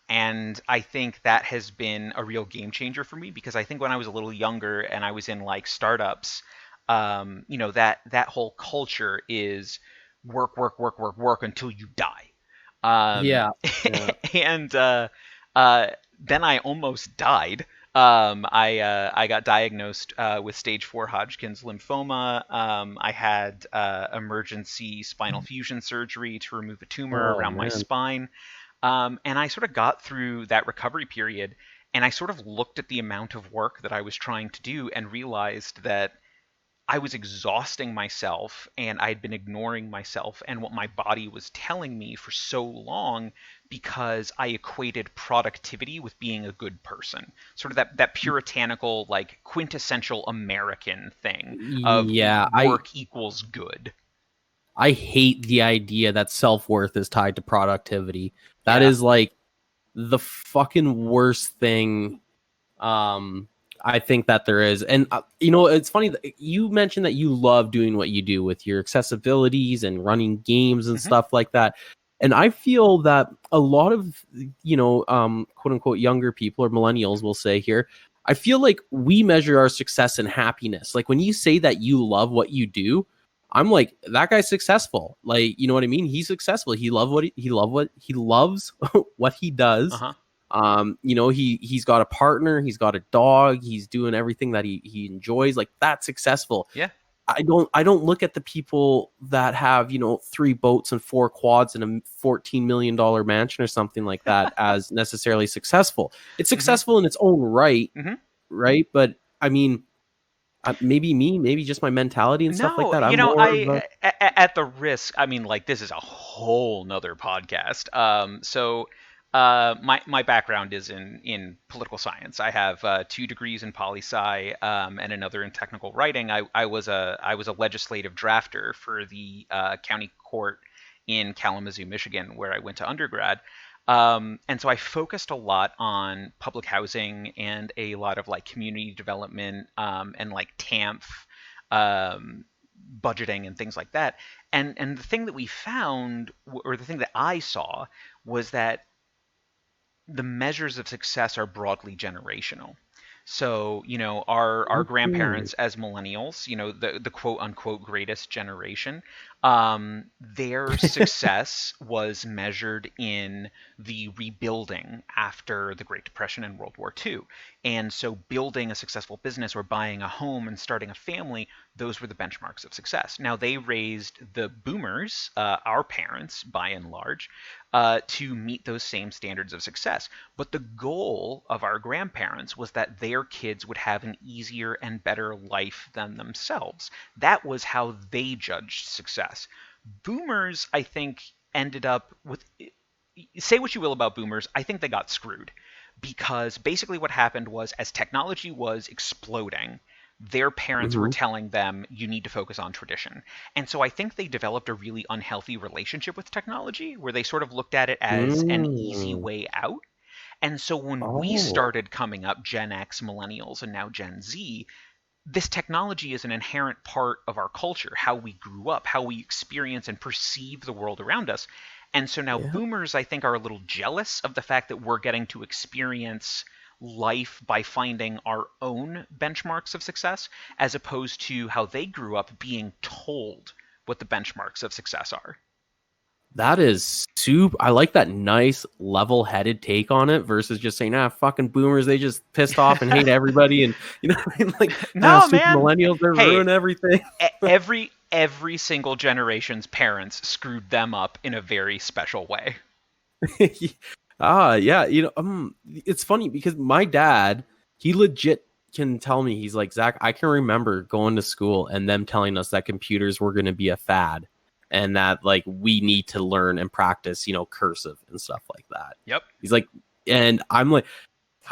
And I think that has been a real game changer for me because I think when I was a little younger and I was in like startups, that whole culture is work, work, work, work, work until you die. Um, Yeah. Yeah. and uh, then I almost died. I got diagnosed with stage 4 Hodgkin's lymphoma. I had emergency spinal fusion surgery to remove a tumor Oh around my man. spine. And I sort of got through that recovery period, and I sort of looked at the amount of work that I was trying to do and realized that I was exhausting myself and I'd been ignoring myself and what my body was telling me for so long because I equated productivity with being a good person. Sort of that puritanical, like quintessential American thing of Yeah, work equals good. I hate the idea that self-worth is tied to productivity. That Yeah. is like the fucking worst thing um I think that there is. And it's funny that you mentioned that you love doing what you do with your accessibilities and running games and Hmm. stuff like that. And I feel that a lot of quote unquote younger people or millennials will say here, I feel like we measure our success and happiness. Like when you say that you love what you do, I'm like, that guy's successful. Like, you know what I mean? He's successful. He loves what he does. Uh-huh. He's got a partner, he's got a dog, he's doing everything that he enjoys. Like that's successful. Yeah. I don't look at the people that have 3 boats and 4 quads and a $14 million mansion or something like that as necessarily successful. It's Hmm. successful in its own right, Hmm. right? But I mean, maybe just my mentality and stuff like No, that. I'm more of a at the risk, I mean, like this is a whole nother podcast. My background is in political science. I have 2 degrees in poli sci and another in technical writing. I was a legislative drafter for the county court in Kalamazoo, Michigan, where I went to undergrad. And so I focused a lot on public housing and a lot of like community development and like TAMF um, budgeting and things like that. And the thing that we found, or the thing that I saw, was that the measures of success are broadly generational. So, our Mhm. grandparents as millennials, the quote unquote greatest generation, their success was measured in the rebuilding after the Great Depression and World War II. And so building a successful business or buying a home and starting a family, those were the benchmarks of success. Now they raised the boomers, our parents by and large, to meet those same standards of success. But the goal of our grandparents was that their kids would have an easier and better life than themselves. That was how they judged success. Boomers, I think, ended up with. Say what you will about boomers, I think they got screwed. Because basically what happened was, as technology was exploding, their parents were Mhm. telling them you need to focus on tradition. And so I think they developed a really unhealthy relationship with technology where they sort of looked at it as an easy Mm. way out. And so when we Oh, started coming up, Gen X, millennials, and now Gen Z, this technology is an inherent part of our culture, how we grew up, how we experience and perceive the world around us. And so now yeah. boomers, I think, are a little jealous of the fact that we're getting to experience life by finding our own benchmarks of success, as opposed to how they grew up being told what the benchmarks of success are. That is super. I like that nice level-headed take on it versus just saying, fucking boomers, they just pissed off and hate everybody. And, what I mean? Like, No, stupid man. millennials, they Hey, ruin everything. every single generation's parents screwed them up in a very special way. Yeah. It's funny because my dad, he legit can tell me, he's like, Zach, I can remember going to school and them telling us that computers were going to be a fad and that like we need to learn and practice, cursive and stuff like that. Yep. He's like, and I'm like,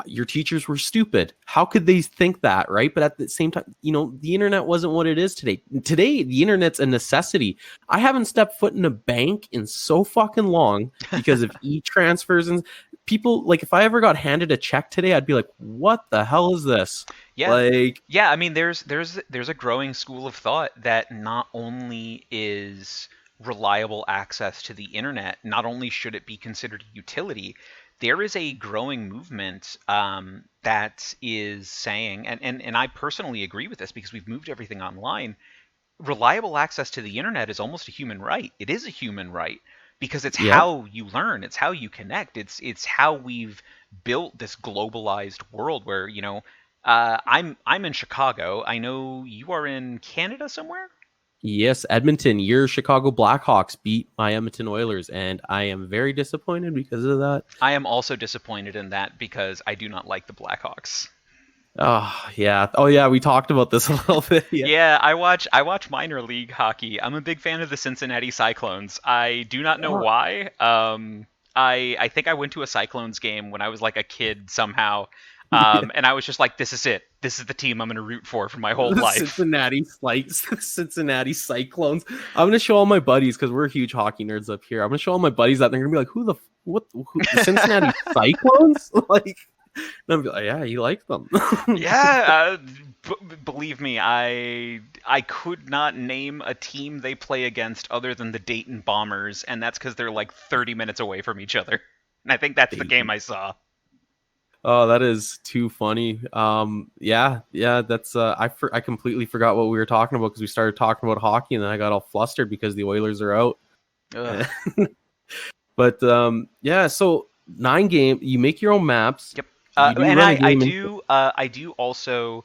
your teachers were stupid. How could they think that, right? But at the same time, the internet wasn't what it is today. Today, the internet's a necessity. I haven't stepped foot in a bank in so fucking long because of e-transfers and people. Like, if I ever got handed a check today, I'd be like, "What the hell is this?" Yeah. Like, yeah. I mean, there's a growing school of thought that not only is reliable access to the internet, not only should it be considered a utility, there is a growing movement that is saying, and I personally agree with this because we've moved everything online. Reliable access to the internet is almost a human right. It is a human right because it's yep. how you learn, it's how you connect, it's how we've built this globalized world where I'm in Chicago. I know you are in Canada somewhere. Yes, Edmonton, your Chicago Blackhawks beat my Edmonton Oilers, and I am very disappointed because of that. I am also disappointed in that because I do not like the Blackhawks. Oh yeah. Oh yeah. We talked about this a little bit. Yeah. Yeah, I watch minor league hockey. I'm a big fan of the Cincinnati Cyclones. I do not know why. I think I went to a Cyclones game when I was like a kid somehow. And I was just like, this is it. This is the team I'm going to root for my whole life. Cincinnati Cyclones. I'm gonna show all my buddies because we're huge hockey nerds up here. I'm gonna show all my buddies that, and they're gonna be like, "Who the Cincinnati Cyclones?" Like, and I'm like, "Yeah, you like them." Yeah, believe me, I could not name a team they play against other than the Dayton Bombers, and that's because they're like 30 minutes away from each other. And I think that's the game I saw. Oh, that is too funny. Yeah, that's I completely forgot what we were talking about because we started talking about hockey and then I got all flustered because the Oilers are out. But yeah, so 9 game, you make your own maps. Yep. And I do also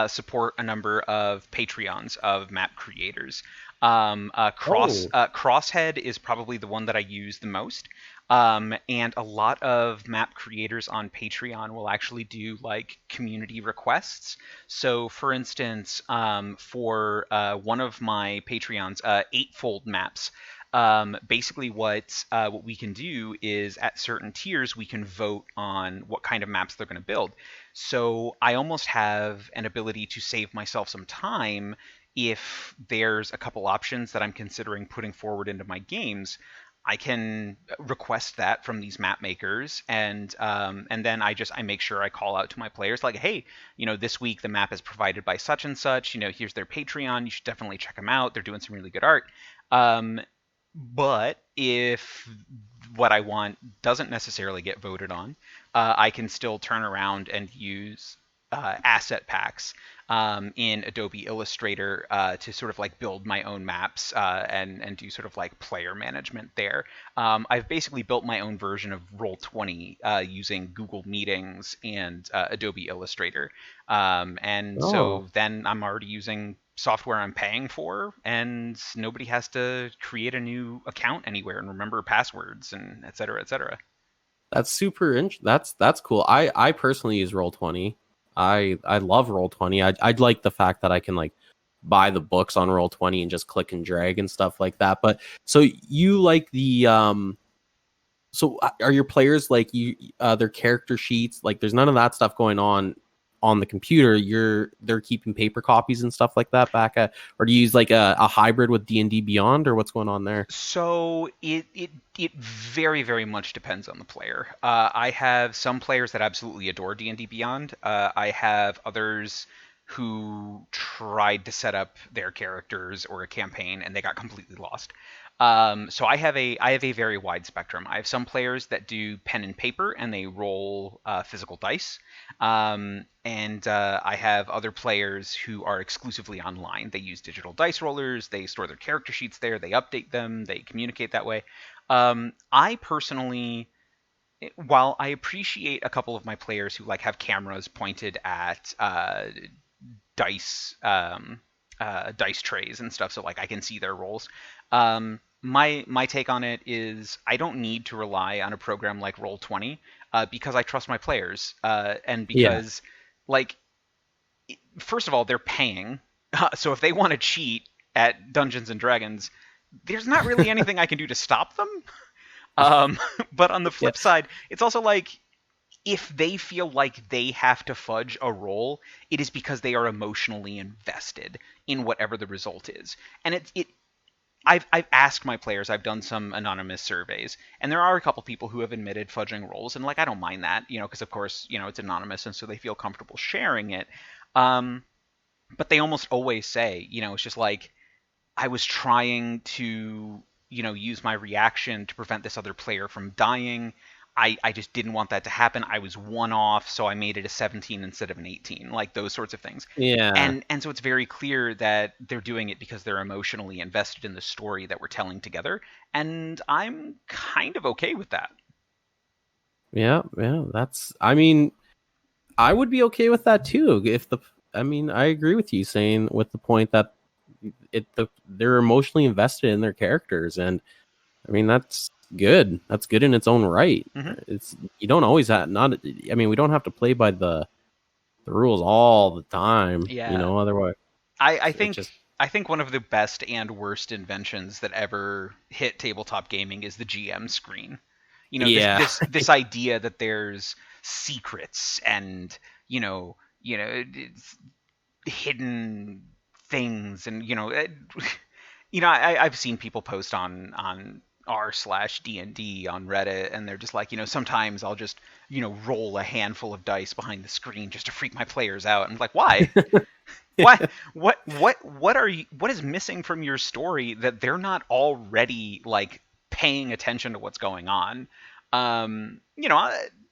support a number of Patreons of map creators. Crosshead is probably the one that I use the most. And a lot of map creators on Patreon will actually do like community requests. So, for instance, for one of my Patreons, Eightfold Maps, basically what we can do is at certain tiers we can vote on what kind of maps they're going to build. So I almost have an ability to save myself some time if there's a couple options that I'm considering putting forward into my games. I can request that from these map makers, and then I make sure I call out to my players like, hey, this week the map is provided by such and such. Here's their Patreon. You should definitely check them out. They're doing some really good art. But if what I want doesn't necessarily get voted on, I can still turn around and use asset packs in Adobe Illustrator to sort of like build my own maps and do sort of like player management there. I've basically built my own version of Roll20 using Google Meetings and Adobe Illustrator. So then I'm already using software I'm paying for, and nobody has to create a new account anywhere and remember passwords and et cetera, et cetera. That's super that's cool. I personally use Roll20. I love Roll20. I'd like the fact that I can like buy the books on Roll20 and just click and drag and stuff like that. But so you like the so are your players like you their character sheets, like there's none of that stuff going on the computer? They're keeping paper copies and stuff like that back at, or do you use like a hybrid with D&D Beyond, or what's going on there? So it very, very much depends on the player. I have some players that absolutely adore D&D Beyond. I have others who tried to set up their characters or a campaign and they got completely lost. So I have a very wide spectrum. I have some players that do pen and paper and they roll physical dice. I have other players who are exclusively online. They use digital dice rollers. They store their character sheets there. They update them. They communicate that way. I personally, while I appreciate a couple of my players who like have cameras pointed at dice dice trays and stuff, so like I can see their rolls. My take on it is I don't need to rely on a program like Roll20 because I trust my players and because like first of all, they're paying. So if they want to cheat at Dungeons and Dragons, there's not really anything I can do to stop them. Um, but on the Yeah. flip side, it's also like if they feel like they have to fudge a roll, it is because they are emotionally invested in whatever the result is. And I've asked my players, I've done some anonymous surveys, and there are a couple people who have admitted fudging rolls, and like I don't mind that, because of course, it's anonymous, and so they feel comfortable sharing it. Um, but they almost always say, it's just like I was trying to, use my reaction to prevent this other player from dying. I just didn't want that to happen. I was one off, so I made it a 17 instead of an 18, like those sorts of things. Yeah. And so it's very clear that they're doing it because they're emotionally invested in the story that we're telling together, and I'm kind of okay with that. Yeah. I mean, I would be okay with that too. I agree with you saying with the point that they're emotionally invested in their characters, and I mean that's good. That's good in its own right. Mm-hmm. It's you don't always have not. I mean, we don't have to play by the rules all the time. Yeah. Otherwise, I it think just I think one of the best and worst inventions that ever hit tabletop gaming is the GM screen. This yeah. this idea that there's secrets and it's hidden things, and I've seen people post on r/D&D on Reddit, and they're just like, sometimes I'll just roll a handful of dice behind the screen just to freak my players out. And I'm like, why? Why? What is missing from your story that they're not already like paying attention to what's going on?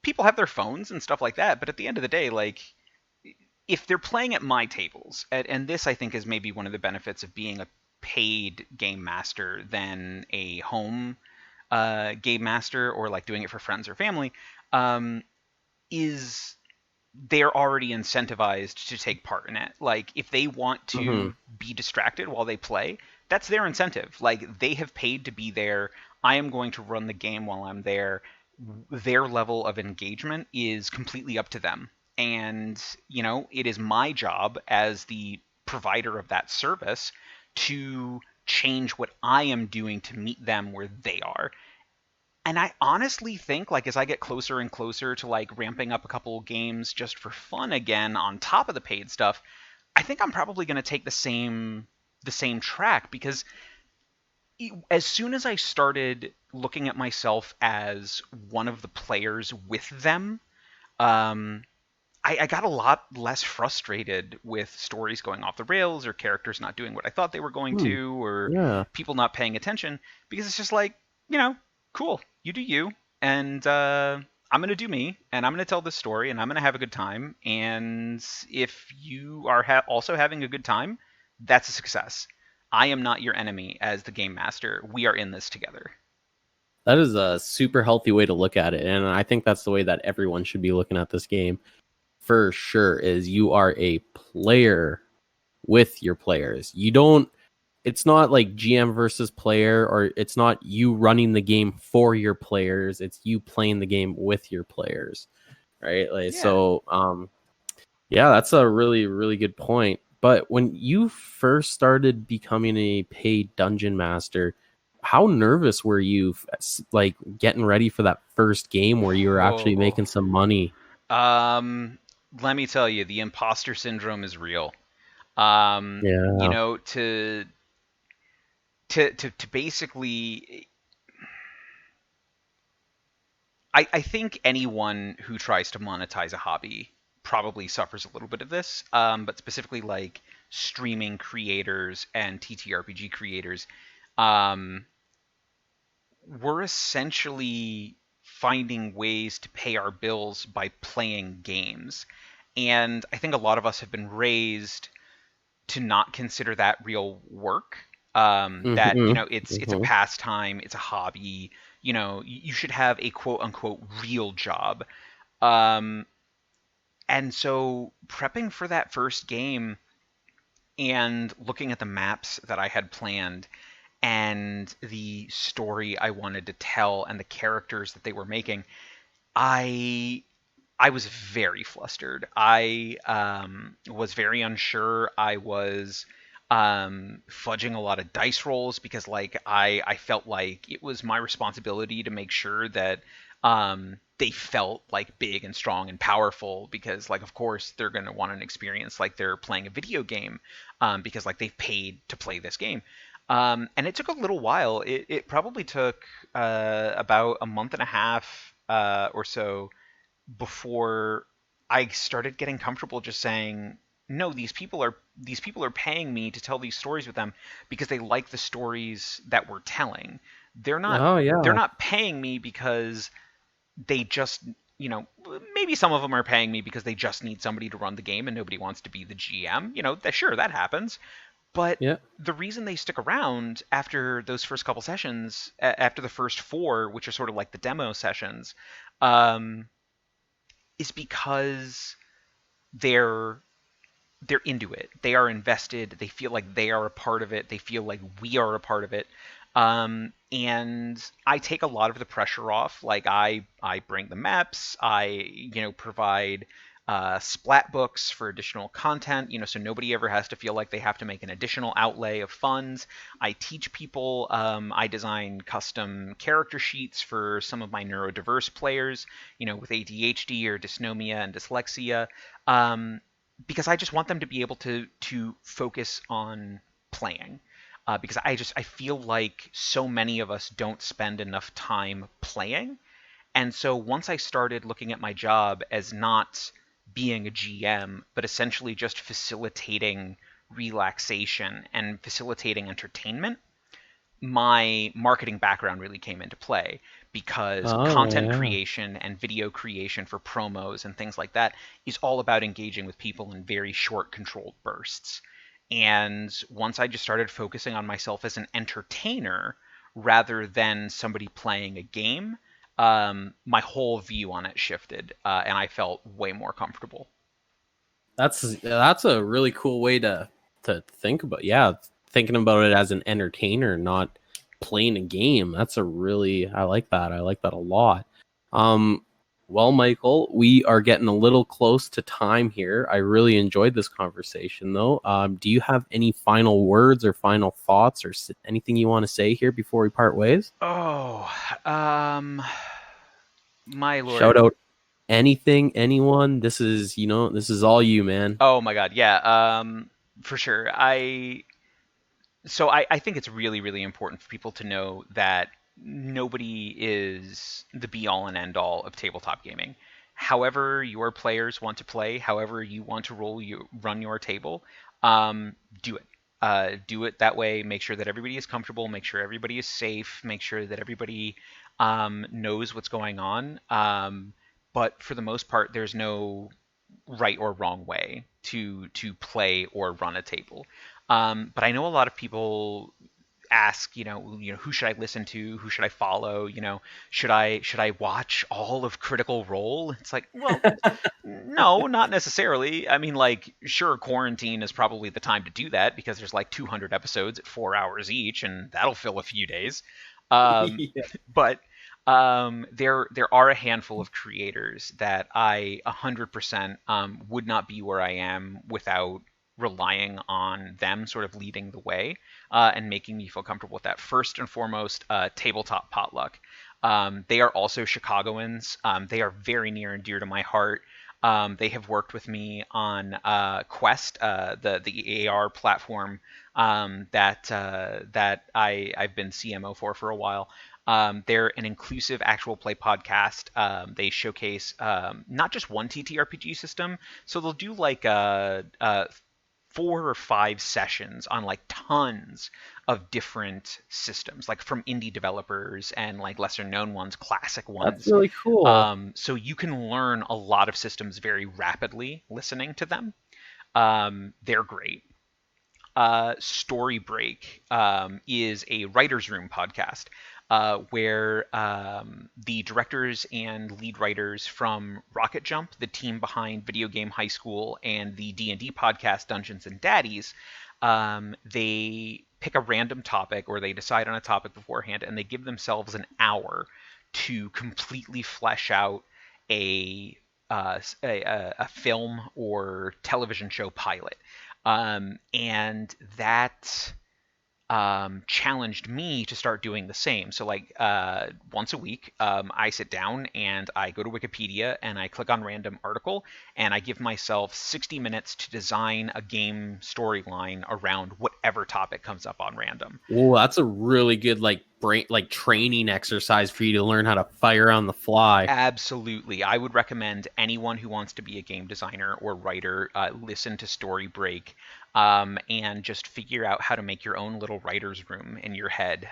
People have their phones and stuff like that, but at the end of the day, like if they're playing at my tables, and this I think is maybe one of the benefits of being a paid game master than a home game master, or like doing it for friends or family, is they're already incentivized to take part in it. Like if they want hmm to be distracted while they play, that's their incentive. Like they have paid to be there. I am going to run the game while I'm there. Their level of engagement is completely up to them. And, it is my job as the provider of that service to change what I am doing to meet them where they are. And I honestly think, like, as I get closer and closer to like ramping up a couple games just for fun again on top of the paid stuff, I think I'm probably going to take the same track, because as soon as I started looking at myself as one of the players with them, um, I got a lot less frustrated with stories going off the rails, or characters not doing what I thought they were going to, or Yeah. people not paying attention, because it's just like, cool, you do you, and I'm going to do me, and I'm going to tell this story, and I'm going to have a good time. And if you are also having a good time, that's a success. I am not your enemy as the game master. We are in this together. That is a super healthy way to look at it, and I think that's the way that everyone should be looking at this game for sure. Is you are a player with your players. You don't. It's not like GM versus player, or it's not you running the game for your players. It's you playing the game with your players, right? Like Yeah. so. Yeah, that's a really really good point. But when you first started becoming a paid dungeon master, how nervous were you, like getting ready for that first game where you were actually Oh. making some money? Um, Let me tell you, the imposter syndrome is real. Um, you Yeah. know, to basically, I think anyone who tries to monetize a hobby probably suffers a little bit of this. But specifically like streaming creators and TTRPG creators, um, we're essentially finding ways to pay our bills by playing games. And I think a lot of us have been raised to not consider that real work. That hmm it's a pastime, it's a hobby. You should have a quote unquote real job. Um, and so prepping for that first game and looking at the maps that I had planned and the story I wanted to tell and the characters that they were making, I I was very flustered. I was very unsure. I was fudging a lot of dice rolls because like I felt like it was my responsibility to make sure that they felt like big and strong and powerful, because like of course they're going to want an experience like they're playing a video game, because like they've paid to play this game. And it took a little while. It probably took about a month and a half or so before I started getting comfortable just saying, no, these people are paying me to tell these stories with them because they like the stories that we're telling. They're not Oh they're yeah. not paying me because they just, maybe some of them are paying me because they just need somebody to run the game and nobody wants to be the GM. Sure, that happens. But Yeah. the reason they stick around after those first couple sessions, after the first four, which are sort of like the demo sessions, um, is because they're they're into it. They are invested. They feel like they are a part of it. They feel like we are a part of it. And I take a lot of the pressure off. Like I bring the maps. I provide splat books for additional content. So nobody ever has to feel like they have to make an additional outlay of funds. I teach people. I design custom character sheets for some of my neurodiverse players. With ADHD or dysnomia and dyslexia. Because I just want them to be able to focus on playing. Because I feel like so many of us don't spend enough time playing, and so once I started looking at my job as not being a GM, but essentially just facilitating relaxation and facilitating entertainment, my marketing background really came into play, because Oh content yeah. creation and video creation for promos and things like that is all about engaging with people in very short, controlled bursts. And once I just started focusing on myself as an entertainer rather than somebody playing a game, my whole view on it shifted, and I felt way more comfortable. That's a really cool way to think about. Yeah, thinking about it as an entertainer, not playing a game. That's a really I like that. I like that a lot. Um, well, Michael, we are getting a little close to time here. I really enjoyed this conversation, though. Do you have any final words or final thoughts or anything you want to say here before we part ways? Oh, um, my Shout lord. out anything, anyone. This is all you, man. Oh my god, yeah. For sure. I think it's really, really important for people to know that nobody is the be all and end all of tabletop gaming. However your players want to play, however you want to run your table, do it. Do it that way. Make sure that everybody is comfortable. Make sure everybody is safe. Make sure that everybody knows what's going on. But for the most part, there's no right or wrong way to play or run a table. But I know a lot of people ask, who should I listen to? Who should I follow? Should I watch all of Critical Role? It's like, well, no, not necessarily. I mean, like, sure, quarantine is probably the time to do that because there's like 200 episodes at 4 hours each, and that'll fill a few days. Um, Yeah. but there are a handful of creators that I 100% would not be where I am without relying on them sort of leading the way, and making me feel comfortable with that. First and foremost, Tabletop Potluck. They are also Chicagoans. They are very near and dear to my heart. They have worked with me on Quest, the AR platform, that I've been CMO for a while. They're an inclusive actual play podcast. They showcase not just one TTRPG system, so they'll do like 4 or 5 sessions on like tons of different systems, like from indie developers and like lesser known ones, classic That's ones. really cool. So you can learn a lot of systems very rapidly listening to them. They're great. Story Break is a writer's room podcast, where the directors and lead writers from Rocket Jump, the team behind Video Game High School and the D&D podcast Dungeons and Daddies, they pick a random topic, or they decide on a topic beforehand, and they give themselves an hour to completely flesh out a a film or television show pilot, and that challenged me to start doing the same. So like once a week, I sit down and I go to Wikipedia and I click on random article and I give myself 60 minutes to design a game storyline around whatever topic comes up on random. Oh, that's a really good training exercise for you to learn how to fire on the fly. Absolutely. I would recommend anyone who wants to be a game designer or writer listen to Story Break and just figure out how to make your own little writer's room in your head.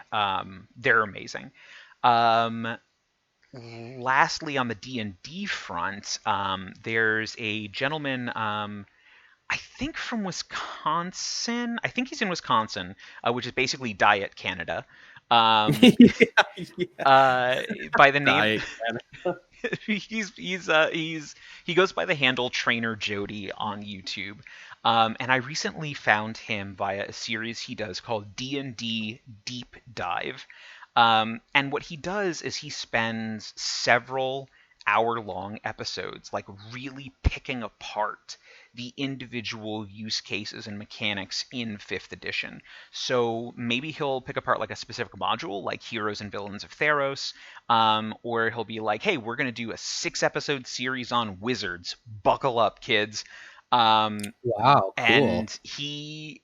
They're amazing. Lastly, on the D&D front, there's a gentleman, I think from Wisconsin. I think he's in Wisconsin, which is basically Diet Canada. By the name, he goes by the handle Trainer Jody on YouTube, and I recently found him via a series he does called D&D Deep Dive, and what he does is he spends several hour-long episodes like really picking apart the individual use cases and mechanics in 5th edition. So maybe he'll pick apart like a specific module, like Heroes and Villains of Theros, or he'll be like, hey, we're going to do a 6-episode series on wizards. Buckle up, kids. Wow, cool. And he's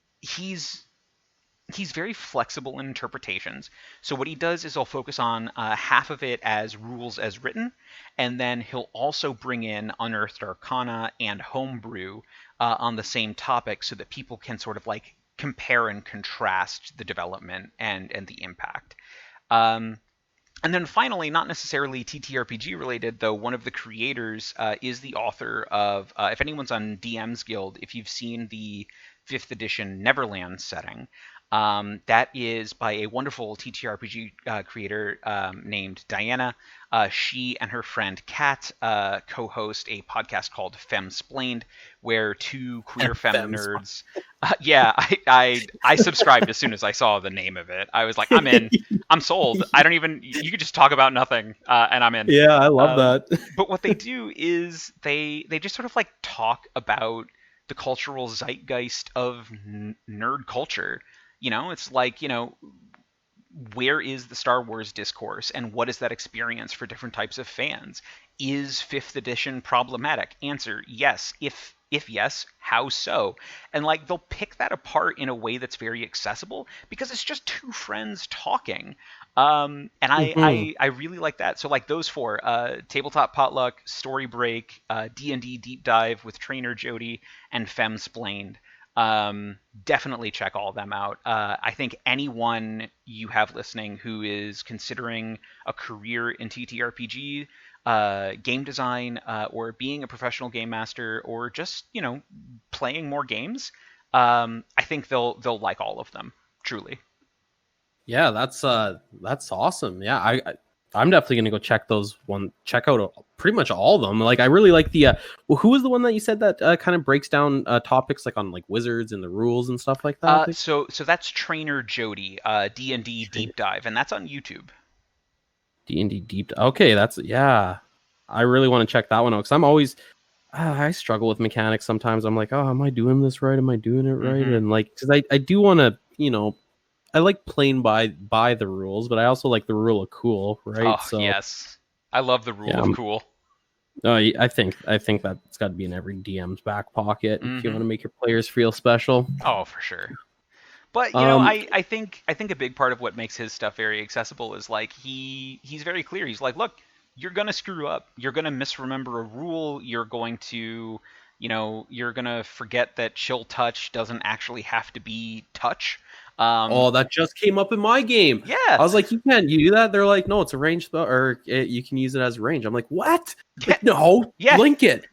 very flexible in interpretations. So what he does is he'll focus on half of it as rules as written, and then he'll also bring in Unearthed Arcana and Homebrew on the same topic so that people can sort of like compare and contrast the development and the impact. And then finally, not necessarily TTRPG related, though one of the creators is the author of, if anyone's on DM's Guild, if you've seen the 5th edition Neverland setting, that is by a wonderful TTRPG creator named Diana. She and her friend Kat co-host a podcast called Femsplained, where two queer femme nerds. Yeah, I subscribed as soon as I saw the name of it. I was like, I'm in. I'm sold. I don't even. You could just talk about nothing, and I'm in. Yeah, I love that. But what they do is they just sort of like talk about the cultural zeitgeist of nerd culture. You know, it's like, you know, where is the Star Wars discourse and what is that experience for different types of fans? Is 5th edition problematic? Answer, yes. If yes, how so? And like they'll pick that apart in a way that's very accessible because it's just two friends talking. And I really like that. So like those four, Tabletop Potluck, Story Break, D&D Deep Dive with Trainer Jody, and Femsplained. Definitely check all of them out. I think anyone you have listening who is considering a career in TTRPG, game design, or being a professional game master, or just, you know, playing more games, I think they'll like all of them. Truly. Yeah, that's awesome. Yeah, I'm definitely gonna go check out pretty much all of them. Like, I really like the who was the one that you said that kind of breaks down topics like on like wizards and the rules and stuff like that? So that's Trainer Jody, D&D Deep Dive, and that's on YouTube. D&D Deep Dive. Okay, yeah. I really want to check that one out because I'm always I struggle with mechanics sometimes. I'm like, oh, am I doing this right? Am I doing it right? Mm-hmm. And like, because I do want to, you know, I like playing by the rules, but I also like the rule of cool, right? Oh, so, yes. I love the rule of cool. I think that's got to be in every DM's back pocket if you want to make your players feel special. Oh, for sure. But you know, I think a big part of what makes his stuff very accessible is like he's very clear. He's like, look, you're gonna screw up. You're gonna misremember a rule. You're going to, you know, you're gonna forget that chill touch doesn't actually have to be touch. That just came up in my game. Yeah, I was like, you can't do that. They're like, no, it's a range spell, or you can use it as a range. I'm like, what? Like, no, link it.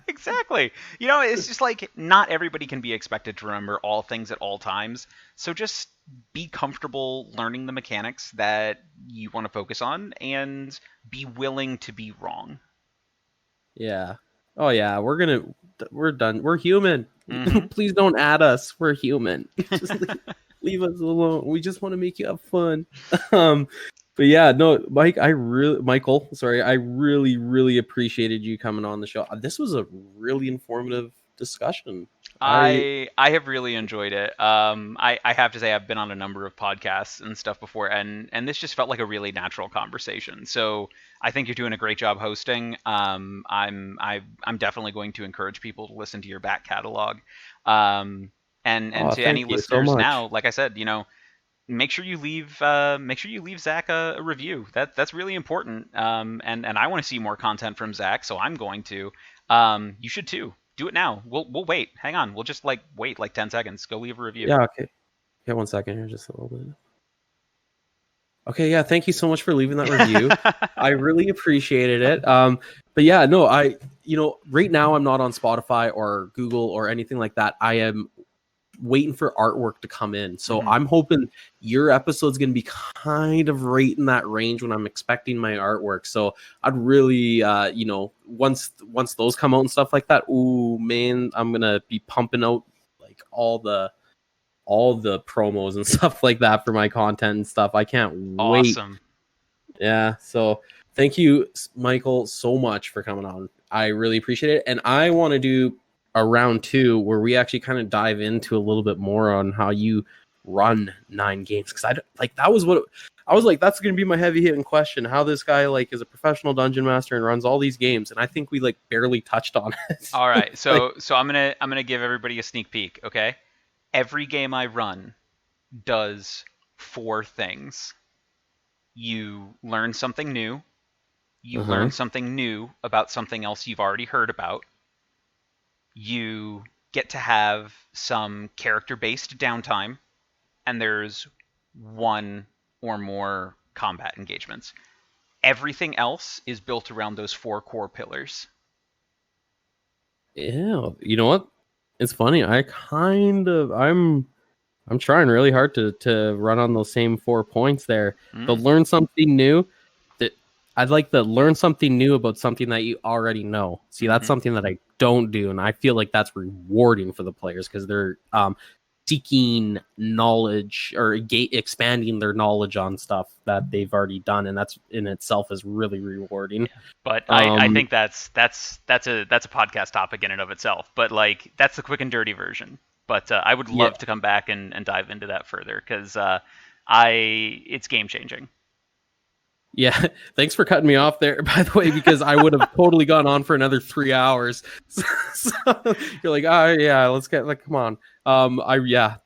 Exactly. You know, it's just like not everybody can be expected to remember all things at all times. So just be comfortable learning the mechanics that you want to focus on and be willing to be wrong. Yeah. Oh yeah, we're done. We're human. Mm-hmm. Please don't add us. We're human. Just leave us alone. We just want to make you have fun. But yeah, no, Michael, sorry, I really appreciated you coming on the show. This was a really informative discussion. I have really enjoyed it. I have to say I've been on a number of podcasts and stuff before, and this just felt like a really natural conversation. So I think you're doing a great job hosting. I'm definitely going to encourage people to listen to your back catalog. And to any Thank you so listeners much. now, like I said, make sure you leave Zack a review. That's really important. And I want to see more content from Zack, so I'm going to. You should too. Do it now. We'll wait. Hang on. We'll just wait 10 seconds. Go leave a review. Yeah, okay. Yeah, 1 second here, just a little bit. Okay, yeah, thank you so much for leaving that review. I really appreciated it. But yeah, no, right now I'm not on Spotify or Google or anything like that. I am waiting for artwork to come in. So I'm hoping your episode's going to be kind of right in that range when I'm expecting my artwork. So I'd really, once those come out and stuff like that, ooh, man, I'm going to be pumping out like all the promos and stuff like that for my content and stuff. I can't wait. Awesome. Yeah. So thank you, Michael, so much for coming on. I really appreciate it. And I want to do a round 2 where we actually kind of dive into a little bit more on how you run Nine games. Cause that was what I was like, that's going to be my heavy hitting question. How this guy is a professional dungeon master and runs all these games. And I think we barely touched on it. All right. So I'm going to give everybody a sneak peek. Okay. Every game I run does 4 things. You learn something new. You learn something new about something else you've already heard about. You get to have some character-based downtime, and there's 1 or more combat engagements. Everything else is built around those 4 core pillars. Yeah, you know what? It's funny. I'm trying really hard to run on those same 4 points there. To learn something new. I'd like to learn something new about something that you already know. See, that's something that I don't do, and I feel like that's rewarding for the players because they're seeking knowledge or expanding their knowledge on stuff that they've already done, and that's in itself is really rewarding. Yeah. But I think that's a podcast topic in and of itself. But that's the quick and dirty version. But I would love to come back and dive into that further because it's game changing. Yeah, thanks for cutting me off there, by the way, because I would have totally gone on for another 3 hours. So you're like, yeah, let's get come on.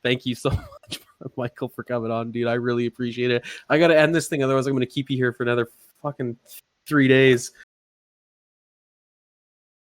Thank you so much, Michael, for coming on, dude. I really appreciate it. I got to end this thing, otherwise I'm going to keep you here for another fucking 3 days.